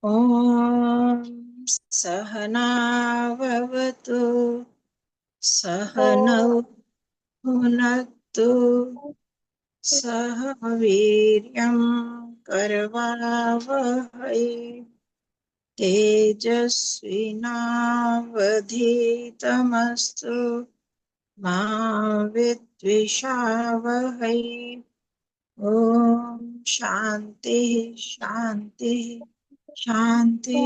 ॐ सहनाववतु सहनौ भुनक्तु सह वीर्यं करवावहै तेजस्विनावधीतमस्तु मा विद्विषावहै। ओम शांति शांति शांति।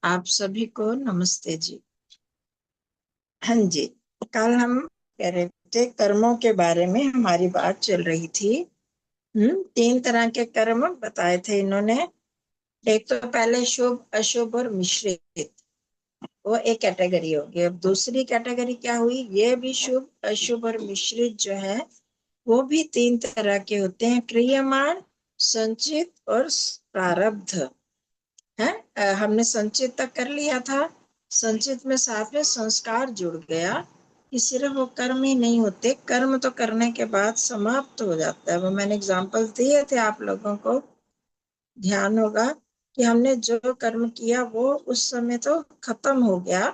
आप सभी को नमस्ते जी। हाँ जी, कल हम कह रहे थे कर्मों के बारे में हमारी बात चल रही थी। 3 तरह के कर्म बताए थे इन्होंने। एक तो पहले शुभ अशुभ और मिश्रित, वो एक कैटेगरी होगी। अब दूसरी कैटेगरी क्या हुई, ये भी शुभ अशुभ और मिश्रित जो है वो भी 3 तरह के होते हैं, क्रियमाण, संचित और प्रारब्ध है। हमने संचित तक कर लिया था। संचित में साथ में संस्कार जुड़ गया कि सिर्फ वो कर्म ही नहीं होते, कर्म तो करने के बाद समाप्त हो जाता है। वो मैंने एग्जाम्पल दिए थे, आप लोगों को ध्यान होगा कि हमने जो कर्म किया वो उस समय तो खत्म हो गया,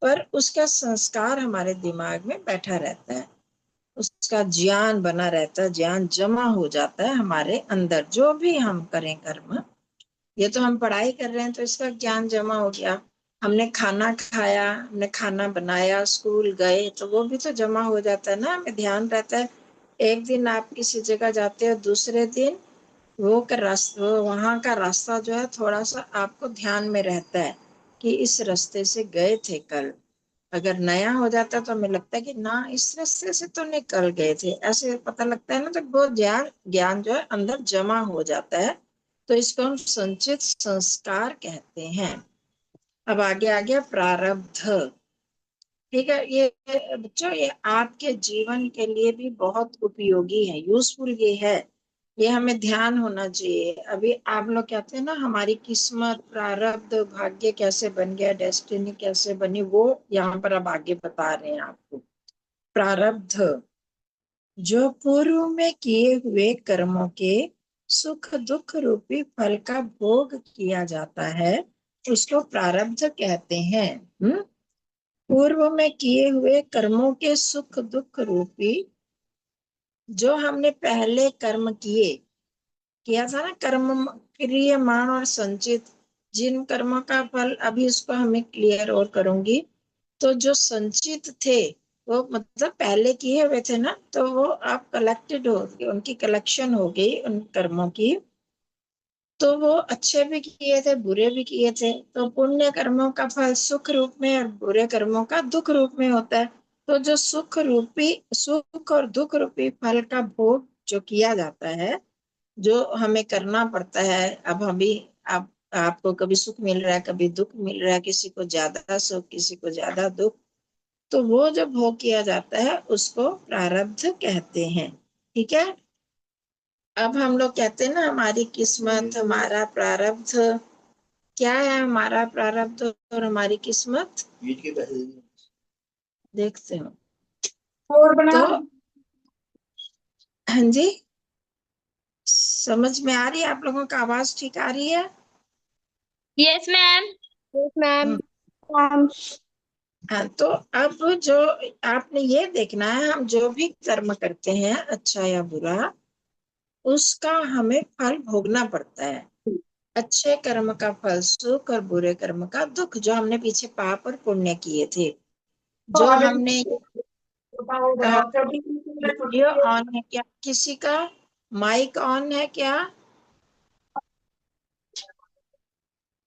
पर उसका संस्कार हमारे दिमाग में बैठा रहता है, उसका ज्ञान बना रहता है, ज्ञान जमा हो जाता है हमारे अंदर। जो भी हम करें कर्म, ये तो हम पढ़ाई कर रहे हैं तो इसका ज्ञान जमा हो गया। हमने खाना खाया, हमने खाना बनाया, स्कूल गए, तो वो भी तो जमा हो जाता है ना, हमें ध्यान रहता है। एक दिन आप किसी जगह जाते हो, दूसरे दिन वो वहां का रास्ता जो है थोड़ा सा आपको ध्यान में रहता है कि इस रास्ते से गए थे कल। अगर नया हो जाता तो हमें लगता है कि ना, इस रास्ते से तो निकल गए थे, ऐसे पता लगता है ना। तो वो ज्ञान ज्ञान जो है अंदर जमा हो जाता है, तो इसको हम संचित संस्कार कहते हैं। अब आगे आ गया प्रारब्ध। ठीक है, ये बच्चों ये आपके जीवन के लिए भी बहुत उपयोगी है, यूजफुल ये है, ये हमें ध्यान होना चाहिए। अभी आप लोग कहते हैं ना हमारी किस्मत, प्रारब्ध, भाग्य कैसे बन गया, डेस्टिनी कैसे बनी, वो यहाँ पर अब आगे बता रहे हैं आपको। प्रारब्ध जो पूर्व में किए हुए कर्मों के सुख दुख रूपी फल का भोग किया जाता है, उसको प्रारब्ध कहते हैं। पूर्व में किए हुए कर्मों के सुख दुख रूपी, जो हमने पहले कर्म किया था ना, कर्म क्रियमाण और संचित, जिन कर्मों का फल, अभी उसको हमें क्लियर और करूंगी। तो जो संचित थे वो मतलब पहले किए हुए थे ना, तो वो आप कलेक्टेड हो गए, उनकी कलेक्शन हो गई उन कर्मों की। तो वो अच्छे भी किए थे, बुरे भी किए थे, तो पुण्य कर्मों का फल सुख रूप में और बुरे कर्मों का दुख रूप में होता है। तो जो सुख और दुख रूपी फल का भोग जो किया जाता है, जो हमें करना पड़ता है। अब अभी आपको कभी सुख मिल रहा है, कभी दुख मिल रहा है, किसी को ज्यादा सुख, किसी को ज्यादा दुख, तो वो जो भोग किया जाता है उसको प्रारब्ध कहते हैं। ठीक है, अब हम लोग कहते हैं ना हमारी किस्मत, हमारा प्रारब्ध। क्या है हमारा प्रारब्ध और हमारी किस्मत, देखते हो और बना। तो। हाँ जी, समझ में आ रही है आप लोगों का, आवाज ठीक आ रही है? Yes ma'am. Yes ma'am. Hmm, ma'am. हाँ, तो अब जो आपने ये देखना है, हम जो भी कर्म करते हैं अच्छा या बुरा, उसका हमें फल भोगना पड़ता है। अच्छे कर्म का फल सुख और बुरे कर्म का दुख, जो हमने पीछे पाप और पुण्य किए थे। जो हमने वीडियो ऑन है क्या किसी का, माइक ऑन है क्या,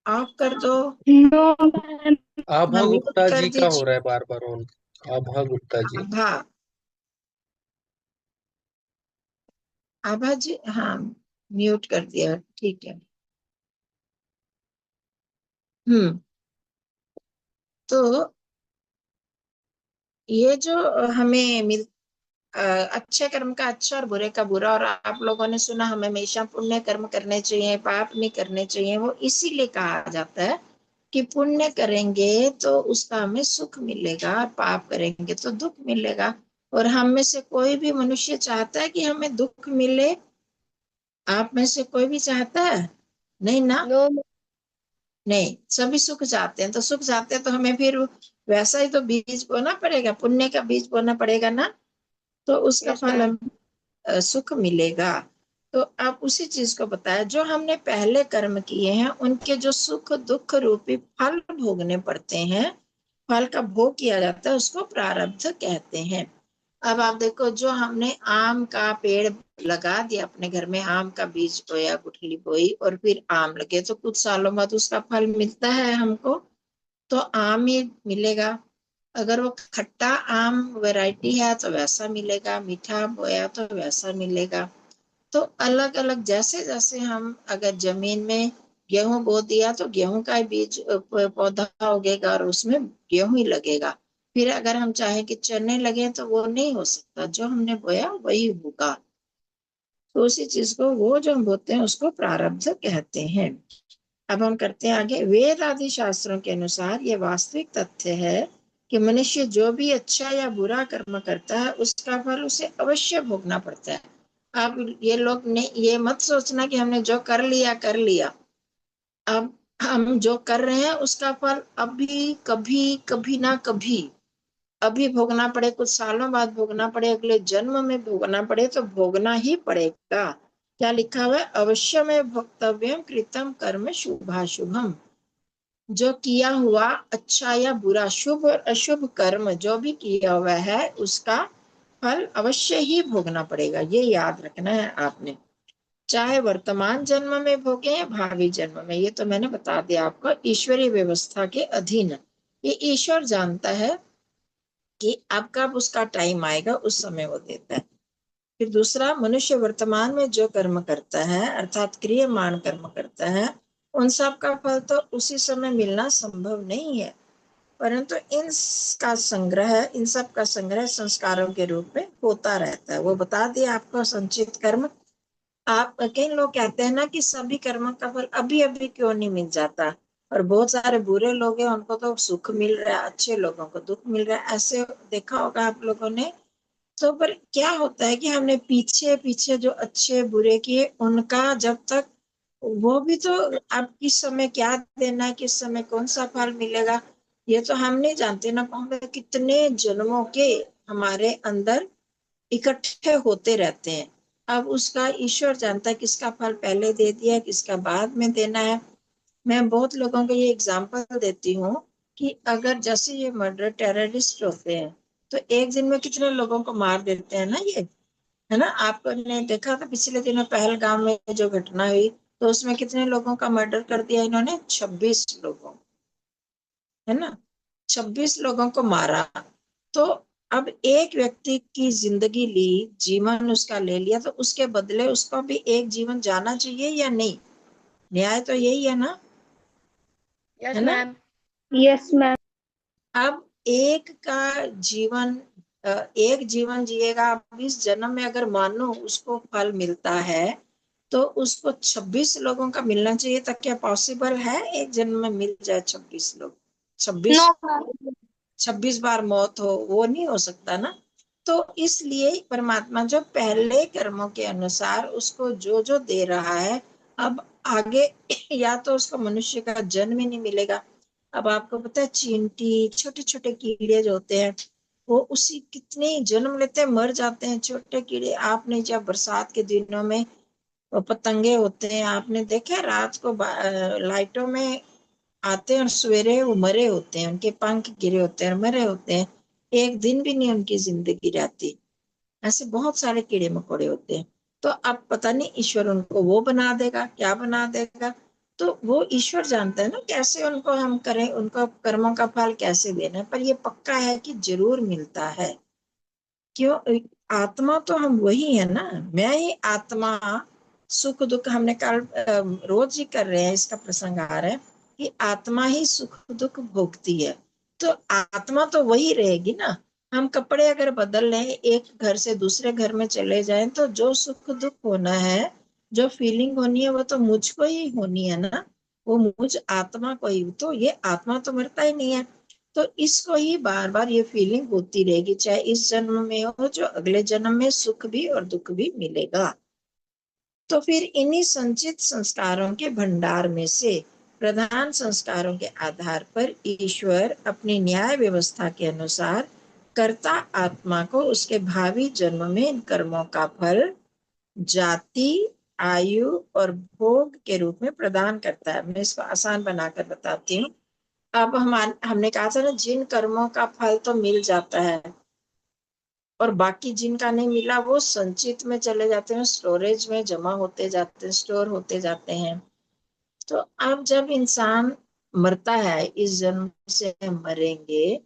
ऑफ कर दो। No ma'am. हाँ, आभा म्यूट गुप्ता कर जी का हो रहा दीजिए। है बार बार ऑन। आभा गुप्ता जी। आभा, आभा जी, हाँ, म्यूट कर दिया, ठीक है। हम्म, तो ये जो हमें अच्छे कर्म का अच्छा और बुरे का बुरा, और आप लोगों ने सुना हमें हमेशा पुण्य कर्म करने चाहिए, पाप नहीं करने चाहिए, वो इसीलिए कहा जाता है कि पुण्य करेंगे तो उसका हमें सुख मिलेगा, पाप करेंगे तो दुख मिलेगा। और हम में से कोई भी मनुष्य चाहता है कि हमें दुख मिले? आप में से कोई भी चाहता है? नहीं ना? नो। नहीं, सभी सुख चाहते हैं। तो सुख चाहते हैं तो हमें फिर वैसा ही तो बीज बोना पड़ेगा, पुण्य का बीज बोना पड़ेगा ना, तो उसका यस फल मैम। हमें सुख मिलेगा। तो आप उसी चीज को बताया, जो हमने पहले कर्म किए हैं उनके जो सुख दुख रूपी फल भोगने पड़ते हैं, फल का भोग किया जाता है, उसको प्रारब्ध कहते हैं। अब आप देखो, जो हमने आम का पेड़ लगा दिया अपने घर में, आम का बीज बोया, गुठली बोई और फिर आम लगे, तो कुछ सालों बाद उसका फल मिलता है हमको, तो आम ही मिलेगा। अगर वो खट्टा आम वैरायटी है तो वैसा मिलेगा, मीठा बोया तो वैसा मिलेगा। तो अलग अलग, जैसे जैसे हम अगर जमीन में गेहूं बो दिया तो गेहूं का ही बीज पौधा उगेगा और उसमें गेहूं ही लगेगा। फिर अगर हम चाहे कि चने लगे तो वो नहीं हो सकता, जो हमने बोया वही होगा। तो उसी चीज को, वो जो हम बोते हैं उसको प्रारब्ध कहते हैं। अब हम करते हैं आगे। वेद आदि शास्त्रों के अनुसार ये वास्तविक तथ्य है कि मनुष्य जो भी अच्छा या बुरा कर्म करता है उसका फल उसे अवश्य भोगना पड़ता है। आप ये लोग ने ये मत सोचना कि हमने जो कर लिया कर लिया। अब हम जो कर रहे हैं उसका फल अभी कभी कभी ना कभी अभी भोगना पड़े, कुछ सालों बाद भोगना पड़े, अगले जन्म में भोगना पड़े, तो भोगना ही पड़ेगा। क्या लिखा हुआ है? अवश्य में भोक्तव्यम कृतम कर्म शुभाशुभम। जो किया हुआ अच्छा या बुरा, शुभ और अशुभ कर्म जो भी किया हुआ है उसका फल अवश्य ही भोगना पड़ेगा। ये याद रखना है आपने, चाहे वर्तमान जन्म में भोगे या भावी जन्म में। ये तो मैंने बता दिया आपको, ईश्वरीय व्यवस्था के अधीन। ये ईश्वर जानता है कि अब कब उसका टाइम आएगा, उस समय वो देता है। फिर दूसरा, मनुष्य वर्तमान में जो कर्म करता है अर्थात क्रियमान कर्म करता है, उन सब का फल तो उसी समय मिलना संभव नहीं है, परंतु इन सब का संग्रह संस्कारों के रूप में होता रहता है। वो बता दिया आपको, संचित कर्म। आप, कई लोग कहते हैं ना कि सभी कर्मों का फल अभी अभी क्यों नहीं मिल जाता, और बहुत सारे बुरे लोग हैं उनको तो सुख मिल रहा है, अच्छे लोगों को दुख मिल रहा है, ऐसे देखा होगा आप लोगों ने। तो पर क्या होता है कि हमने पीछे पीछे जो अच्छे बुरे किए उनका जब तक, वो भी तो, अब किस समय क्या देना है, किस समय कौन सा फल मिलेगा, ये तो हम नहीं जानते ना। हमें कितने जन्मों के हमारे अंदर इकट्ठे होते रहते हैं। अब उसका ईश्वर जानता है किसका फल पहले दे दिया, किसका बाद में देना है। मैं बहुत लोगों को ये एग्जांपल देती हूँ कि अगर जैसे ये मर्डर टेररिस्ट होते हैं, तो एक दिन में कितने लोगों को मार देते हैं ना ये, है ना। आपने देखा था पिछले दिनों पहलगाम में जो घटना हुई, तो उसमें कितने लोगों का मर्डर कर दिया इन्होंने? 26 लोगों, है ना, 26 लोगों को मारा। तो अब एक व्यक्ति की जिंदगी ली, जीवन उसका ले लिया, तो उसके बदले उसको भी एक जीवन जाना चाहिए या नहीं? न्याय तो यही है ना, यस है ना। मैम। Yes ma'am. अब एक का जीवन, एक जीवन जिएगा। अब इस जन्म में अगर मानो उसको फल मिलता है तो उसको 26 लोगों का मिलना चाहिए, तो क्या पॉसिबल है एक जन्म में मिल जाए 26 लोग? 26, नो। 26 बार मौत हो, वो नहीं हो सकता ना। तो इसलिए परमात्मा जो पहले कर्मों के अनुसार उसको जो जो दे रहा है, अब आगे या तो उसको मनुष्य का जन्म ही नहीं मिलेगा। अब आपको पता है, चींटी, छोटे छोटे कीड़े जो होते हैं, वो उसी कितने जन्म लेते हैं, मर जाते हैं छोटे कीड़े। आपने जब बरसात के दिनों में वो पतंगे होते हैं, आपने देखे रात को लाइटों में आते हैं और सवेरे वो मरे होते हैं, उनके पंख गिरे होते हैं और मरे होते हैं, एक दिन भी नहीं उनकी जिंदगी रहती। ऐसे बहुत सारे कीड़े मकोड़े होते हैं। तो अब पता नहीं ईश्वर उनको वो बना देगा, क्या बना देगा, तो वो ईश्वर जानता है ना कैसे उनको हम करें, उनको कर्मों का फल कैसे देना है। पर ये पक्का है कि जरूर मिलता है। क्यों? आत्मा तो हम वही है ना, मैं ही आत्मा। सुख दुख हमने कल रोज ही कर रहे हैं, इसका प्रसंग आ रहा है कि आत्मा ही सुख दुख भोगती है। तो आत्मा तो वही रहेगी ना। हम कपड़े अगर बदल लें, एक घर से दूसरे घर में चले जाएं, तो जो सुख दुख होना है, जो फीलिंग होनी है, वो तो मुझको ही होनी है ना, वो मुझ आत्मा को ही। तो ये आत्मा तो मरता ही नहीं है, तो इसको ही बार बार ये फीलिंग होती रहेगी, चाहे इस जन्म में हो, जो अगले जन्म में सुख भी और दुख भी मिलेगा। तो फिर इन्हीं संचित संस्कारों के भंडार में से प्रधान संस्कारों के आधार पर ईश्वर अपनी न्याय व्यवस्था के अनुसार कर्ता आत्मा को उसके भावी जन्म में इन कर्मों का फल जाति, आयु और भोग के रूप में प्रदान करता है। मैं इसको आसान बनाकर बताती हूँ। अब हमने कहा था ना, जिन कर्मों का फल तो मिल जाता है और बाकी जिनका नहीं मिला वो संचित में चले जाते हैं, स्टोरेज में जमा होते जाते हैं, स्टोर होते जाते हैं। तो अब जब इंसान मरता है, इस जन्म से मरेंगे,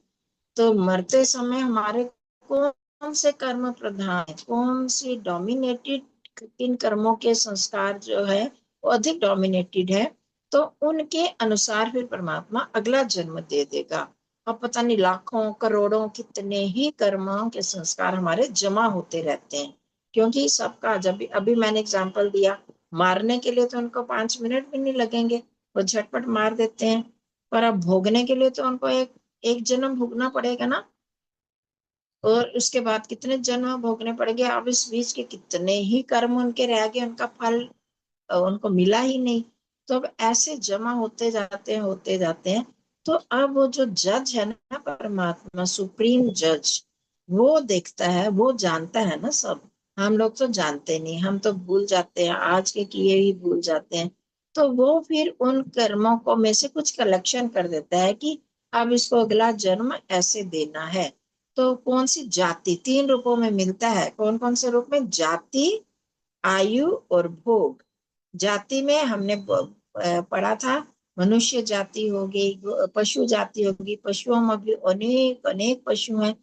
तो मरते समय हमारे कौन से कर्म प्रधान है, कौन सी डोमिनेटेड, किन कर्मों के संस्कार जो है वो अधिक डोमिनेटेड है, तो उनके अनुसार फिर परमात्मा अगला जन्म दे देगा। अब पता नहीं लाखों करोड़ों कितने ही कर्मों के संस्कार हमारे जमा होते रहते हैं, क्योंकि सबका, जब अभी मैंने एग्जाम्पल दिया, मारने के लिए तो उनको 5 मिनट भी नहीं लगेंगे, वो झटपट मार देते हैं। पर अब भोगने के लिए तो उनको एक एक जन्म भोगना पड़ेगा ना, और उसके बाद कितने जन्म भोगने पड़ेंगे। अब इस बीच के कितने ही कर्म उनके रह गए, उनका फल उनको मिला ही नहीं। तो अब ऐसे जमा होते जाते हैं। तो अब वो जो जज है ना, परमात्मा सुप्रीम जज, वो देखता है, वो जानता है ना सब। हम लोग तो जानते नहीं, हम तो भूल जाते हैं, आज के किए ही भूल जाते हैं। तो वो फिर उन कर्मों को में से कुछ कलेक्शन कर देता है कि अब इसको अगला जन्म ऐसे देना है। तो कौन सी जाति, 3 रूपों में मिलता है। कौन कौन से रूप में? जाति, आयु और भोग। जाति में हमने पढ़ा था, मनुष्य जाति होगी, पशु जाति होगी। पशुओं में भी अनेक अनेक पशु हैं,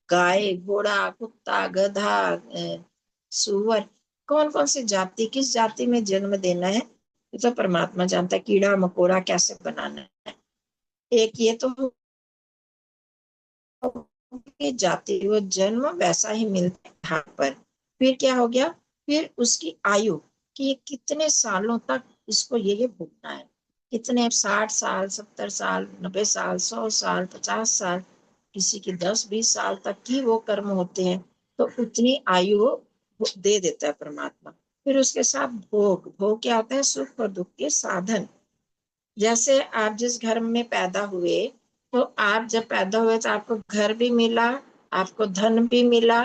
गाय, घोड़ा, कुत्ता, गधा, सुअर। कौन कौन सी जाति, किस जाति में जन्म देना है, ये तो परमात्मा जानता है। कीड़ा मकोड़ा कैसे बनाना है, एक ये तो जाति, वो जन्म वैसा ही मिलता है यहाँ पर। फिर क्या हो गया, फिर उसकी आयु, कि कितने सालों तक इसको ये भोगना है, कितने, 60 साल, 70 साल, 90 साल, 100 साल, 50 साल, किसी के 10-20 साल तक की वो कर्म होते हैं। तो उतनी आयु वो दे देता है परमात्मा। फिर उसके साथ भोग, भोग क्या होता है? सुख और दुख के साधन। जैसे आप जिस घर में पैदा हुए, तो आप जब पैदा हुए तो आपको घर भी मिला, आपको धन भी मिला,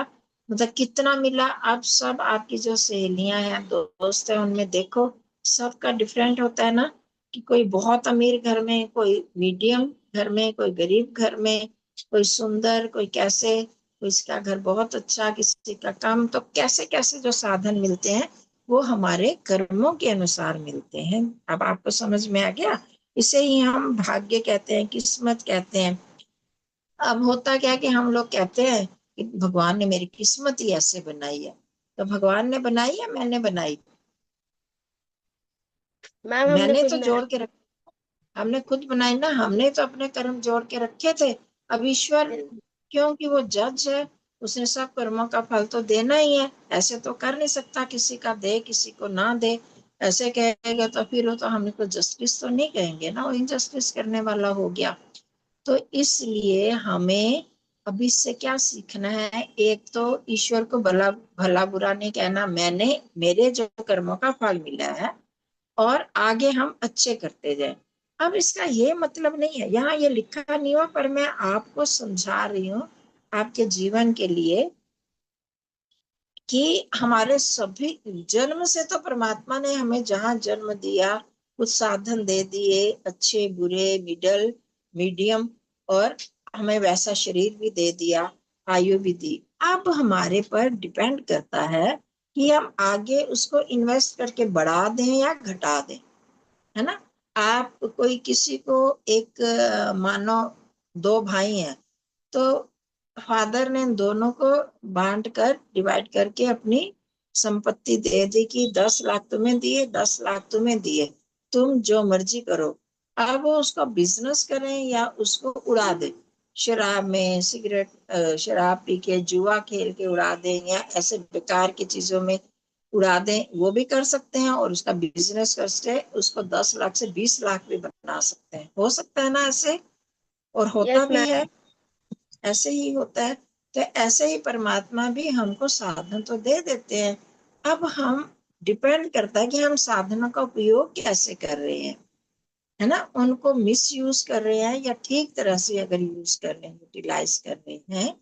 मतलब कितना मिला। अब सब आपकी जो सहेलियां हैं, दोस्त हैं, उनमें देखो सबका डिफरेंट होता है ना, कि कोई बहुत अमीर घर में, कोई मीडियम घर में, कोई गरीब घर में, कोई सुंदर, कोई कैसे, किसी का घर बहुत अच्छा, किसी का कम। तो कैसे कैसे जो साधन मिलते हैं वो हमारे कर्मों के अनुसार मिलते हैं। अब आपको समझ में आ गया? इसे ही हम भाग्य कहते हैं, किस्मत कहते हैं। अब होता क्या कि हम लोग कहते हैं कि भगवान ने मेरी किस्मत ही ऐसे बनाई है। तो भगवान ने बनाई या मैंने बनाई? मैम हमने मैंने खुद तो बनाया। जोड़ के रख हमने खुद बनाई ना, हमने तो अपने कर्म जोड़ के रखे थे। अब ईश्वर, क्योंकि वो जज है, उसने सब कर्मों का फल तो देना ही है। ऐसे तो कर नहीं सकता, किसी का दे किसी को ना दे। ऐसे कहेगा तो फिर वो तो हमने को जस्टिस तो नहीं कहेंगे ना, वो इनजस्टिस करने वाला हो गया। तो इसलिए हमें अब इससे क्या सीखना है? एक तो ईश्वर को भला भला बुरा नहीं कहना, मैंने, मेरे जो कर्मों का फल मिला है, और आगे हम अच्छे करते जाएं। अब इसका ये मतलब नहीं है, यहाँ ये लिखा नहीं हुआ, पर मैं आपको समझा रही हूँ आपके जीवन के लिए, कि हमारे सभी जन्म से तो परमात्मा ने हमें जहाँ जन्म दिया, कुछ साधन दे दिए, अच्छे बुरे, मिडल, मीडियम, और हमें वैसा शरीर भी दे दिया, आयु भी दी। अब हमारे पर डिपेंड करता है कि हम आगे उसको इन्वेस्ट करके बढ़ा दें या घटा दें, है ना। आप कोई किसी को एक, मानो 2 भाई हैं, तो फादर ने दोनों को बांट कर, डिवाइड करके अपनी संपत्ति दे दी कि 10 लाख तुम्हें दिए, 10 लाख तुम्हें दिए, तुम जो मर्जी करो। अब वो उसको बिजनेस करें या उसको उड़ा दे, शराब में, सिगरेट, शराब पी के, जुआ खेल के उड़ा दें, या ऐसे बेकार की चीजों में उड़ा दें, वो भी कर सकते हैं। और उसका बिजनेस करके उसको 10 लाख से 20 लाख भी बना सकते हैं, हो सकता है ना ऐसे, और होता यस भी मैम। है, ऐसे ही होता है। तो ऐसे ही परमात्मा भी हमको साधन तो दे देते हैं। अब हम डिपेंड करता है कि हम साधनों का उपयोग कैसे कर रहे हैं, है ना। उनको मिस यूज कर रहे हैं या ठीक तरह से अगर यूज कर रहे हैं, यूटिलाइज कर रहे हैं,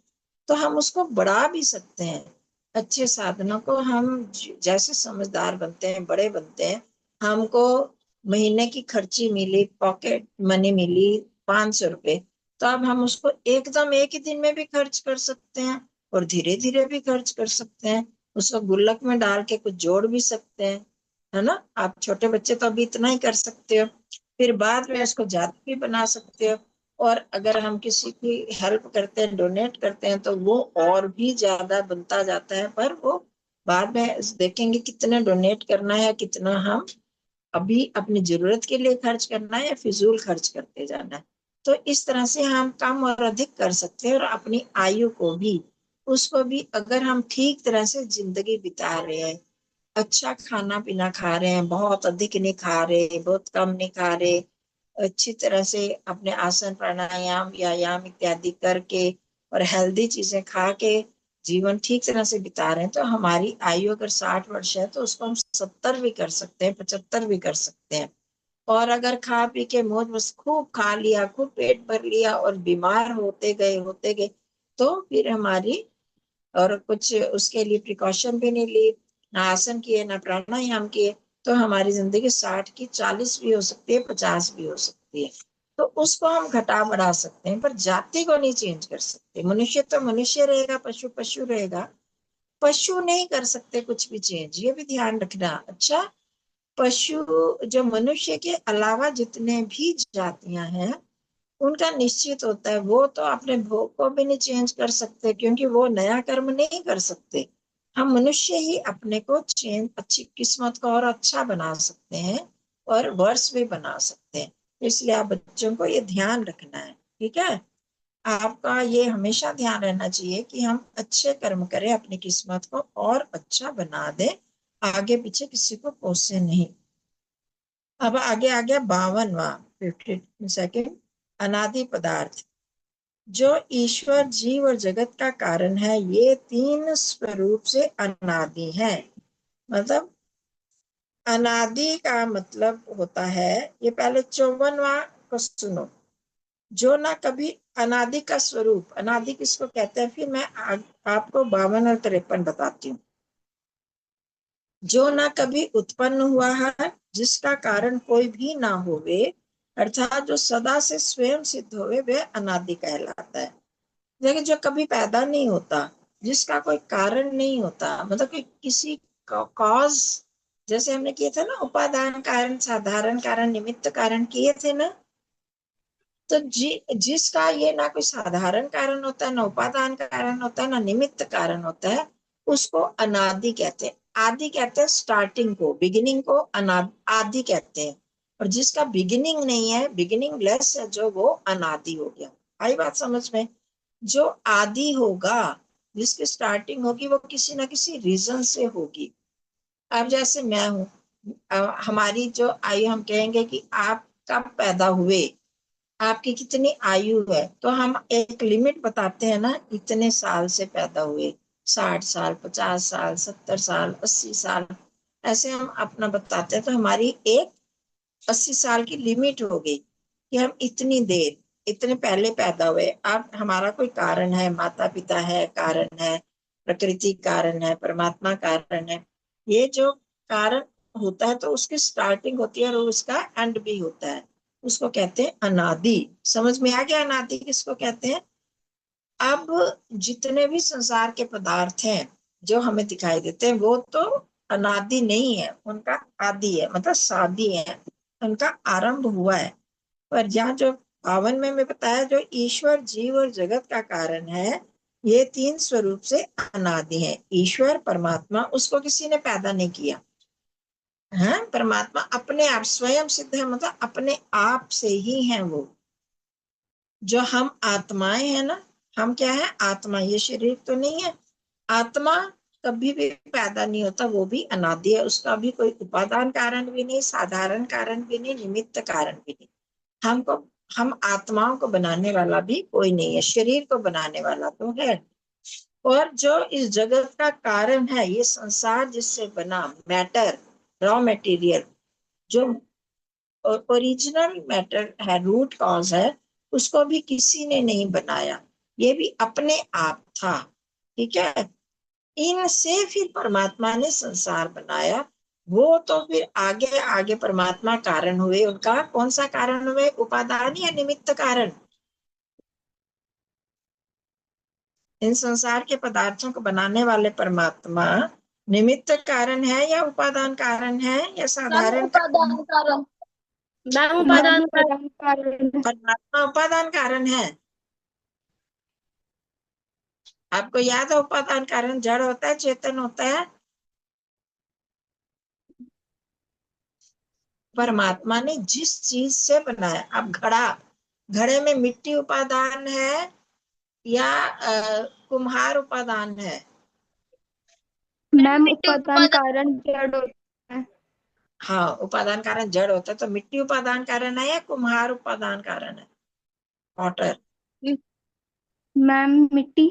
तो हम उसको बढ़ा भी सकते हैं। अच्छे साधनों को हम जैसे समझदार बनते हैं, बड़े बनते हैं, हमको महीने की खर्ची मिली, पॉकेट मनी मिली 500 रुपए, तो अब हम उसको एकदम एक ही दिन में भी खर्च कर सकते हैं और धीरे धीरे भी खर्च कर सकते हैं। उसको गुल्लक में डाल के कुछ जोड़ भी सकते हैं, है ना। आप छोटे बच्चे तो अभी इतना ही कर सकते हो, फिर बाद में उसको ज्यादा भी बना सकते हो। और अगर हम किसी की हेल्प करते हैं, डोनेट करते हैं, तो वो और भी ज्यादा बनता जाता है। पर वो बाद में देखेंगे कितने डोनेट करना है, कितना हम अभी अपनी जरूरत के लिए खर्च करना है या फिजूल खर्च करते जाना है। तो इस तरह से हम कम और अधिक कर सकते हैं। और अपनी आयु को भी, उसको भी अगर हम ठीक तरह से जिंदगी बिता रहे हैं, अच्छा खाना पीना खा रहे हैं, बहुत अधिक नहीं खा रहे, बहुत कम नहीं खा रहे, अच्छी तरह से अपने आसन प्राणायाम व्यायाम इत्यादि करके और हेल्दी चीजें खा के जीवन ठीक तरह से बिता रहे हैं, तो हमारी आयु अगर 60 वर्ष है तो उसको हम 70 भी कर सकते हैं, 75 भी कर सकते हैं। और अगर खा पी के मौज बस खूब खा लिया, खूब पेट भर लिया और बीमार होते गए, तो फिर हमारी, और कुछ उसके लिए प्रिकॉशन भी नहीं ली, ना आसन किए ना प्राणायाम किए, तो हमारी जिंदगी 60 की 40 भी हो सकती है, 50 भी हो सकती है। तो उसको हम घटा बढ़ा सकते हैं, पर जाति को नहीं चेंज कर सकते। मनुष्य तो मनुष्य रहेगा, पशु पशु रहेगा। पशु नहीं कर सकते कुछ भी चेंज, ये भी ध्यान रखना। अच्छा, पशु जो मनुष्य के अलावा जितने भी जातियां हैं, उनका निश्चित होता है, वो तो अपने भोग को भी नहीं चेंज कर सकते, क्योंकि वो नया कर्म नहीं कर सकते। हम मनुष्य ही अपने को चेंज, अच्छी किस्मत को और अच्छा बना सकते हैं और वर्ष भी बना सकते हैं। इसलिए आप बच्चों को ये ध्यान रखना है, ठीक है। आपका ये हमेशा ध्यान रहना चाहिए कि हम अच्छे कर्म करें, अपनी किस्मत को और अच्छा बना दें, आगे पीछे किसी को कोसे नहीं। अब आगे आ गया 52वां, 52nd, अनादि पदार्थ। जो ईश्वर जीव और जगत का कारण है, ये तीन स्वरूप से अनादि है। मतलब अनादि का मतलब होता है, ये पहले 54वां को सुनो। जो ना कभी, अनादि का स्वरूप, अनादि किसको कहते हैं, फिर मैं आपको 52 और 53 बताती हूँ। जो ना कभी उत्पन्न हुआ है, जिसका कारण कोई भी ना होवे, अर्थात जो सदा से स्वयं सिद्ध होवे, वह अनादि कहलाता है। लेकिन जो कभी पैदा नहीं होता, जिसका कोई कारण नहीं होता, मतलब कि किसी कॉज, जैसे हमने किए थे ना, उपादान कारण साधारण कारण निमित्त कारण किए थे ना, तो जिसका ये ना कोई साधारण कारण होता है, ना उपादान कारण होता है, ना निमित्त कारण होता है, उसको अनादि कहते हैं। आदि कहते हैं स्टार्टिंग को, बिगिनिंग को आदि कहते हैं। और जिसका बिगिनिंग नहीं है, बिगिनिंग लेस है, जो वो अनादि हो गया। आई बात समझ में। जो आदि होगा, जिसकी स्टार्टिंग होगी, वो किसी ना किसी रीजन से होगी। अब जैसे मैं हूँ, हमारी जो आयु, हम कहेंगे कि आप कब पैदा हुए, आपकी कितनी आयु है, तो हम एक लिमिट बताते हैं ना, इतने साल से पैदा हुए, 60 साल, 50 साल, 70 साल, 80 साल, ऐसे हम अपना बताते हैं। तो हमारी एक 80 साल की लिमिट हो गई कि हम इतनी देर, इतने पहले पैदा हुए। अब हमारा कोई कारण है, माता पिता है कारण है, प्रकृति कारण है, परमात्मा कारण है। ये जो कारण होता है, तो उसकी स्टार्टिंग होती है और उसका एंड भी होता है। उसको कहते हैं अनादि। समझ में आ गया अनादि किसको कहते हैं। अब जितने भी संसार के पदार्थ हैं जो हमें दिखाई देते हैं, वो तो अनादि नहीं है, उनका आदि है, मतलब शादी है, उनका आरंभ हुआ है। पर यहाँ जो 52 में बताया, जो ईश्वर जीव और जगत का कारण है, ये तीन स्वरूप से अनादि है। ईश्वर परमात्मा, उसको किसी ने पैदा नहीं किया है। परमात्मा अपने आप स्वयं सिद्ध है, मतलब अपने आप से ही है वो। जो हम आत्माएं हैं ना, हम क्या है, आत्मा, ये शरीर तो नहीं है। आत्मा कभी भी पैदा नहीं होता, वो भी अनादि है, उसका भी कोई उपादान कारण भी नहीं, साधारण कारण भी नहीं, निमित्त कारण भी नहीं। हमको, हम आत्माओं को बनाने वाला भी कोई नहीं है, शरीर को बनाने वाला तो है, और जो इस जगत का कारण है, ये संसार जिससे बना, मैटर, रॉ मटेरियल, जो ओरिजिनल मैटर है, रूट कॉज है, उसको भी किसी ने नहीं बनाया, ये भी अपने आप था। ठीक है, इनसे फिर परमात्मा ने संसार बनाया। वो तो फिर आगे आगे परमात्मा कारण हुए। उनका कौन सा कारण हुए? उपादान या निमित्त कारण? इन संसार के पदार्थों को बनाने वाले परमात्मा निमित्त कारण है या उपादान कारण है या मैम साधारण कारण? उपादान कारण। मैम उपादान। उपादान कारण। परमात्मा उपादान कारण है। आपको याद है उपादान कारण जड़ होता है, चेतन होता है? परमात्मा ने जिस चीज से बनाया, अब घड़ा, घड़े में मिट्टी उपादान है या कुम्हार उपादान है? मैम उपादान कारण जड़ होता है। हाँ, उपादान कारण जड़ होता है, तो मिट्टी उपादान कारण है या कुम्हार उपादान कारण है? वाटर। मैम मिट्टी।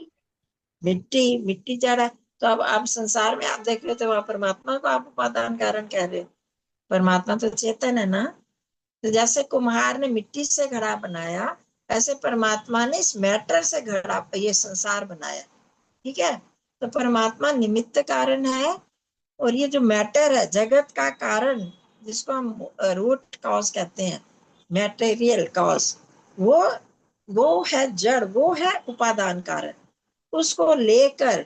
मिट्टी, मिट्टी जड़ है। तो अब आप संसार में आप देख रहे हो तो वहां परमात्मा को आप उपादान कारण कह रहे हो। परमात्मा तो चेतन है ना। तो जैसे कुम्हार ने मिट्टी से घड़ा बनाया, ऐसे परमात्मा ने इस मैटर से घड़ा, ये संसार बनाया। ठीक है, तो परमात्मा निमित्त कारण है। और ये जो मैटर है, जगत का कारण, जिसको हम रूट कॉज कहते हैं, मैटेरियल कॉज, वो वो है जड़, वो है उपादान कारण। उसको लेकर,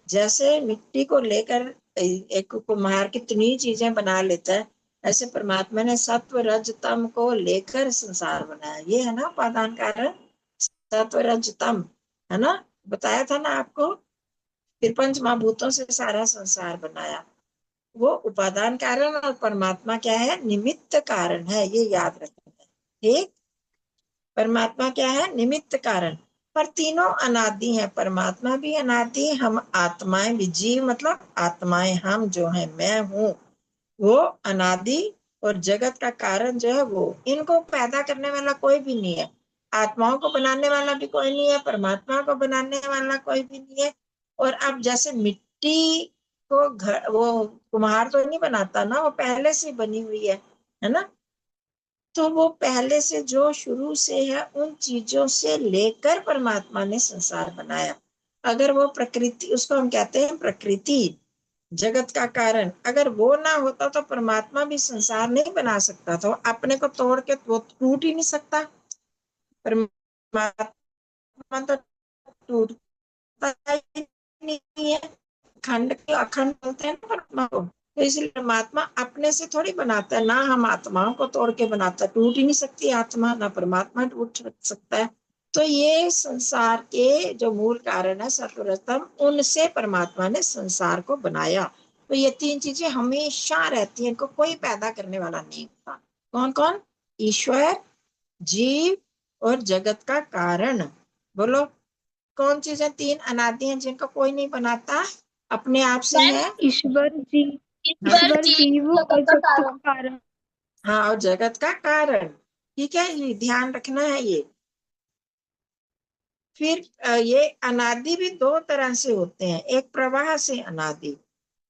जैसे मिट्टी को लेकर एक कुम्हार कितनी चीजें बना लेता है, ऐसे परमात्मा ने सत्व रज तम को लेकर संसार बनाया। ये है ना उपादान कारण, सत्व रज तम, है ना? बताया था ना आपको। फिर पंच महाभूतों से सारा संसार बनाया। वो उपादान कारण और परमात्मा क्या है? निमित्त कारण है, ये याद रखना है। ठीक, परमात्मा क्या है? निमित्त कारण। पर तीनों अनादि हैं, परमात्मा भी अनादि, हम आत्माएं भी, जीव मतलब आत्माएं, हम जो है, मैं हूँ, वो अनादि। और जगत का कारण जो है वो, इनको पैदा करने वाला कोई भी नहीं है। आत्माओं को बनाने वाला भी कोई नहीं है, परमात्मा को बनाने वाला कोई भी नहीं है। और अब जैसे मिट्टी को घर, वो कुम्हार तो नहीं बनाता ना, वो पहले से बनी हुई है ना? तो वो पहले से जो शुरू से है, उन चीजों से लेकर परमात्मा ने संसार बनाया। अगर वो प्रकृति, उसको हम कहते हैं प्रकृति, जगत का कारण, अगर वो ना होता तो परमात्मा भी संसार नहीं बना सकता था। अपने को तोड़ के वो टूट ही नहीं सकता। परमात्मा तो टूटता ही नहीं है। खंड के अखंड बोलते हैं ना परमात्मा को। तो इसलिए परमात्मा अपने से थोड़ी बनाता है ना, हम आत्माओं को तोड़ के बनाता। टूट ही नहीं सकती आत्मा, ना परमात्मा टूट सकता है। तो ये संसार के जो मूल कारण है सत्वरतम, उनसे परमात्मा ने संसार को बनाया। तो ये तीन चीजें हमेशा रहती हैं, इनको कोई पैदा करने वाला नहीं होता। कौन कौन? ईश्वर, जीव और जगत का कारण। बोलो, कौन चीजें तीन अनादि हैं जिनको कोई नहीं बनाता, अपने आप से है? ईश्वर जी। हाँ, ईश्वर जीव और जगत का कारण। हाँ, और जगत का कारण। ठीक है, ये ध्यान रखना है ये। फिर ये अनादि भी दो तरह से होते हैं, एक प्रवाह से अनादि।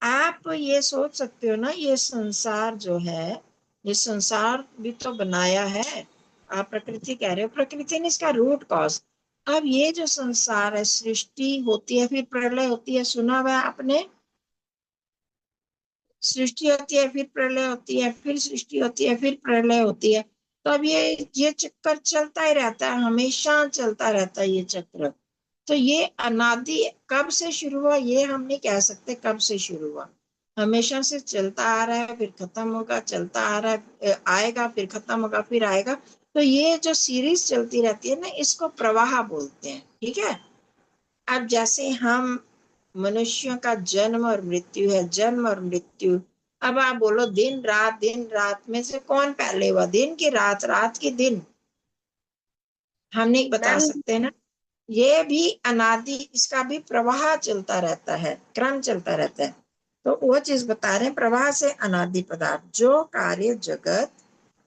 आप ये सोच सकते हो ना, ये संसार जो है, ये संसार भी तो बनाया है। आप प्रकृति कह रहे हो, प्रकृति ने इसका रूट कॉज। अब ये जो संसार है, सृष्टि होती है फिर प्रलय होती है, सुना हुआ है आपने? सृष्टि होती है, फिर प्रलय होती है, फिर सृष्टि होती है, फिर प्रलय होती है। तो अब ये चक्कर चलता ही रहता है, हमेशा चलता रहता है ये चक्र। तो ये अनादि कब से शुरू हुआ ये हम नहीं कह सकते, कब से शुरू हुआ। हमेशा से चलता आ रहा है, फिर खत्म होगा, चलता आ रहा है, आएगा, फिर खत्म होगा, फिर आएगा। तो ये जो सीरीज चलती रहती है ना, इसको प्रवाह बोलते हैं। ठीक है, अब जैसे हम मनुष्यों का जन्म और मृत्यु है, जन्म और मृत्यु। अब आप बोलो दिन रात में से कौन पहले हुआ, दिन की रात, रात की दिन? हम नहीं बता मैम सकते ना। ये भी अनादि, इसका भी प्रवाह चलता रहता है, क्रम चलता रहता है। तो वो चीज बता रहे हैं, प्रवाह से अनादि पदार्थ, जो कार्य जगत,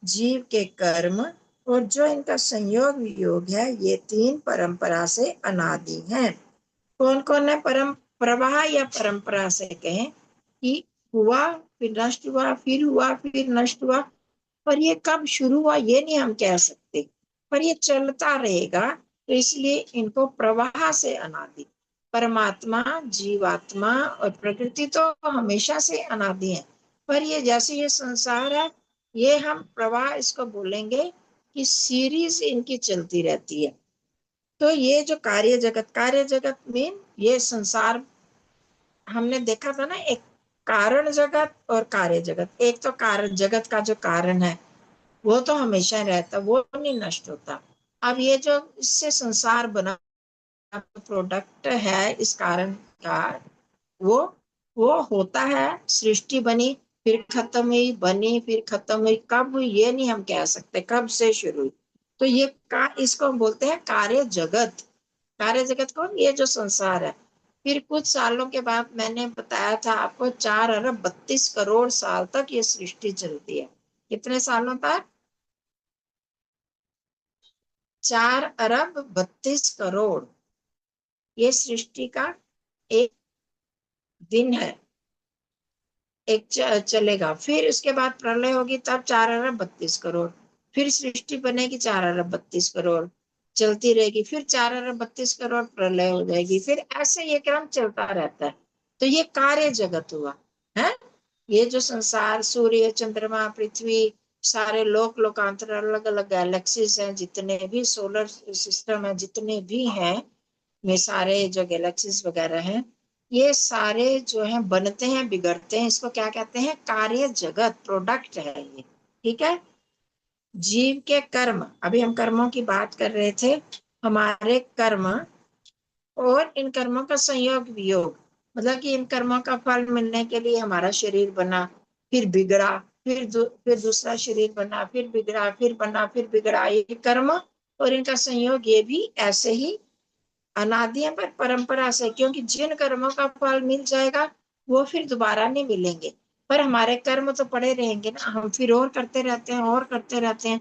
जीव के कर्म और जो इनका संयोग वियोग है, ये तीन परंपरा से अनादि हैं। कौन कौन है? परम प्रवाह या परंपरा से कहें कि हुआ फिर नष्ट हुआ, फिर हुआ फिर नष्ट हुआ, पर ये कब शुरू हुआ ये नहीं हम कह सकते, पर ये चलता रहेगा, तो इसलिए इनको प्रवाह से अनादि। परमात्मा, जीवात्मा और प्रकृति तो हमेशा से अनादि है, पर ये जैसे ये संसार है, ये हम प्रवाह इसको बोलेंगे कि सीरीज इनकी चलती रहती है। तो ये जो कार्य जगत में ये संसार हमने देखा था ना, एक कारण जगत और कार्य जगत। एक तो कारण जगत का जो कारण है वो तो हमेशा रहता, वो नहीं नष्ट होता। अब ये जो इससे संसार बना प्रोडक्ट है इस कारण का, वो वो होता है, सृष्टि बनी फिर खत्म हुई, बनी फिर खत्म हुई, कब हुई ये नहीं हम कह सकते, कब से शुरू हुई। तो ये इसको हम बोलते हैं कार्य जगत। कार्य जगत कौन? ये जो संसार है। फिर कुछ सालों के बाद मैंने बताया था आपको 4 अरब 32 करोड़ साल तक ये सृष्टि चलती है। कितने सालों तक? 4 अरब 32 करोड़ ये सृष्टि का एक दिन है, एक चलेगा। फिर उसके बाद प्रलय होगी, तब 4 अरब 32 करोड़, फिर सृष्टि बनेगी 4 अरब 32 करोड़, चलती रहेगी, फिर 4 अरब 32 करोड़ प्रलय हो जाएगी, फिर ऐसे ये क्रम चलता रहता है। तो ये कार्य जगत हुआ है। ये जो संसार, सूर्य, चंद्रमा, पृथ्वी, सारे लोक लोकांतर, अलग अलग गैलेक्सीज हैं, जितने भी सोलर सिस्टम है, जितने भी हैं, में सारे जो गैलेक्सीज वगैरह हैं, ये सारे जो हैं बनते हैं बिगड़ते हैं, इसको क्या कहते हैं? कार्य जगत, प्रोडक्ट है ये। ठीक है। जीव के कर्म, अभी हम कर्मों की बात कर रहे थे, हमारे कर्म और इन कर्मों का संयोग वियोग, मतलब कि इन कर्मों का फल मिलने के लिए हमारा शरीर बना, फिर बिगड़ा, फिर दूसरा शरीर बना, फिर बिगड़ा, फिर बना, फिर बिगड़ा। ये कर्म और इनका संयोग ये भी ऐसे ही अनादि है, पर परंपरा से, क्योंकि जिन कर्मों का फल मिल जाएगा वो फिर दोबारा नहीं मिलेंगे, पर हमारे कर्म तो पड़े रहेंगे ना, हम फिर और करते रहते हैं और करते रहते हैं,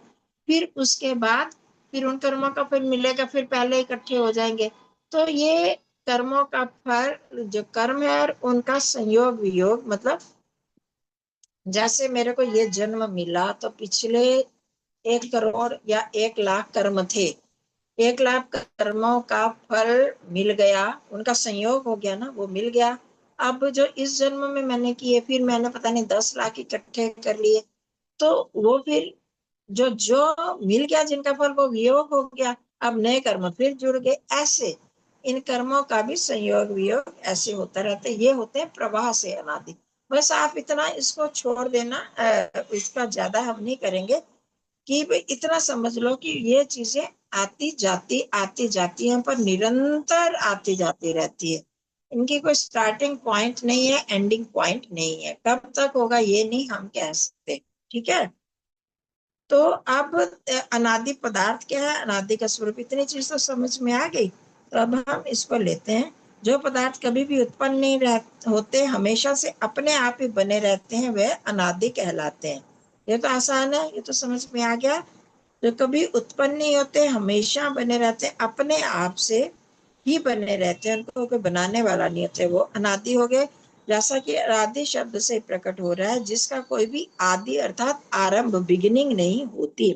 फिर उसके बाद फिर उन कर्मों का फल मिलेगा, फिर पहले इकट्ठे हो जाएंगे। तो ये कर्मों का फल जो कर्म है और उनका संयोग वियोग, मतलब जैसे मेरे को ये जन्म मिला तो पिछले 1 करोड़ या 1 लाख कर्म थे, 1 लाख कर्मों का फल मिल गया, उनका संयोग हो गया ना, वो मिल गया। अब जो इस जन्म में मैंने किए, फिर मैंने पता नहीं 10 लाख इकट्ठे कर लिए, तो वो फिर जो जो मिल गया जिनका फल, वो वियोग हो गया, अब नए कर्म फिर जुड़ गए। ऐसे इन कर्मों का भी संयोग वियोग ऐसे होता रहता है, ये होते हैं प्रवाह से अनादि। बस आप इतना इसको छोड़ देना, इसका ज्यादा हम नहीं करेंगे, कि भाई इतना समझ लो कि ये चीजें आती जाती हैं, पर निरंतर आती जाती रहती है। इनकी कोई स्टार्टिंग पॉइंट नहीं है, एंडिंग पॉइंट नहीं है, कब तक होगा ये नहीं हम कह सकते। ठीक है। तो अब अनादि पदार्थ क्या है, अनादि का स्वरूप, इतनी चीज तो समझ में आ गई। तो अब हम इसको लेते हैं। जो पदार्थ कभी भी उत्पन्न नहीं होते, हमेशा से अपने आप ही बने रहते हैं, वे अनादि कहलाते हैं। ये तो आसान है, ये तो समझ में आ गया। जो कभी उत्पन्न नहीं होते, हमेशा बने रहते हैं, अपने आप से ही बने रहते हैं, उनको कोई बनाने वाला नहीं होते, वो अनादि हो गए। जैसा कि आदि शब्द से प्रकट हो रहा है, जिसका कोई भी आदि अर्थात आरंभ, बिगिनिंग नहीं होती।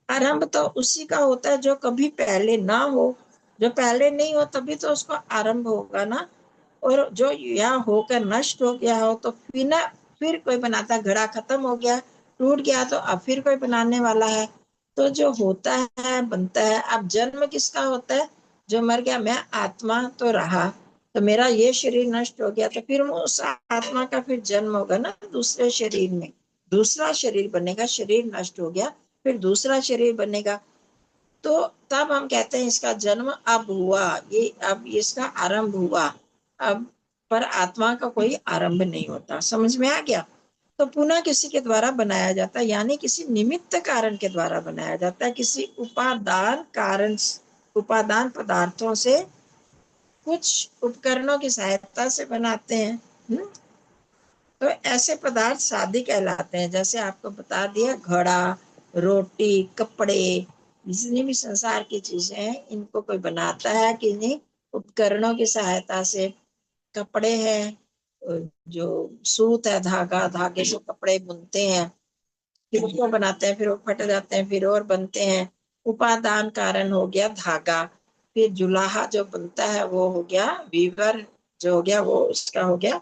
आरंभ तो उसी का होता है जो कभी पहले ना हो, जो पहले नहीं हो तभी तो उसको आरंभ होगा ना। और जो यहाँ होकर नष्ट हो गया हो तो फिर कोई बनाता, घड़ा खत्म हो गया, टूट गया, तो अब फिर कोई बनाने वाला है। तो जो होता है बनता है। अब जन्म किसका होता है? जो मर गया, मैं आत्मा तो रहा, तो मेरा ये शरीर नष्ट हो गया, तो फिर उस आत्मा का फिर जन्म होगा ना दूसरे शरीर में, दूसरा शरीर बनेगा, शरीर नष्ट हो गया फिर दूसरा शरीर बनेगा। तो तब हम कहते हैं इसका जन्म अब हुआ, ये अब इसका आरंभ हुआ। अब पर आत्मा का कोई आरंभ नहीं होता। समझ में आ गया? तो पुनः किसी के द्वारा बनाया जाता है, यानी किसी निमित्त कारण के द्वारा बनाया जाता है, किसी उपादान पदार्थों से, कुछ उपकरणों की सहायता से बनाते हैं। तो ऐसे पदार्थ सादी कहलाते हैं। जैसे आपको बता दिया, घड़ा, रोटी, कपड़े, जितनी भी संसार की चीजें हैं, इनको कोई बनाता है कि नहीं, उपकरणों की सहायता से, कपड़े हैं, जो सूत है, धागा, धागे से कपड़े बुनते हैं, फिर उसको बनाते हैं, फिर वो फट जाते हैं, फिर और बनते हैं। उपादान कारण हो गया धागा। फिर जुलाहा जो बनता है वो हो गया वीवर, जो हो गया वो उसका हो गया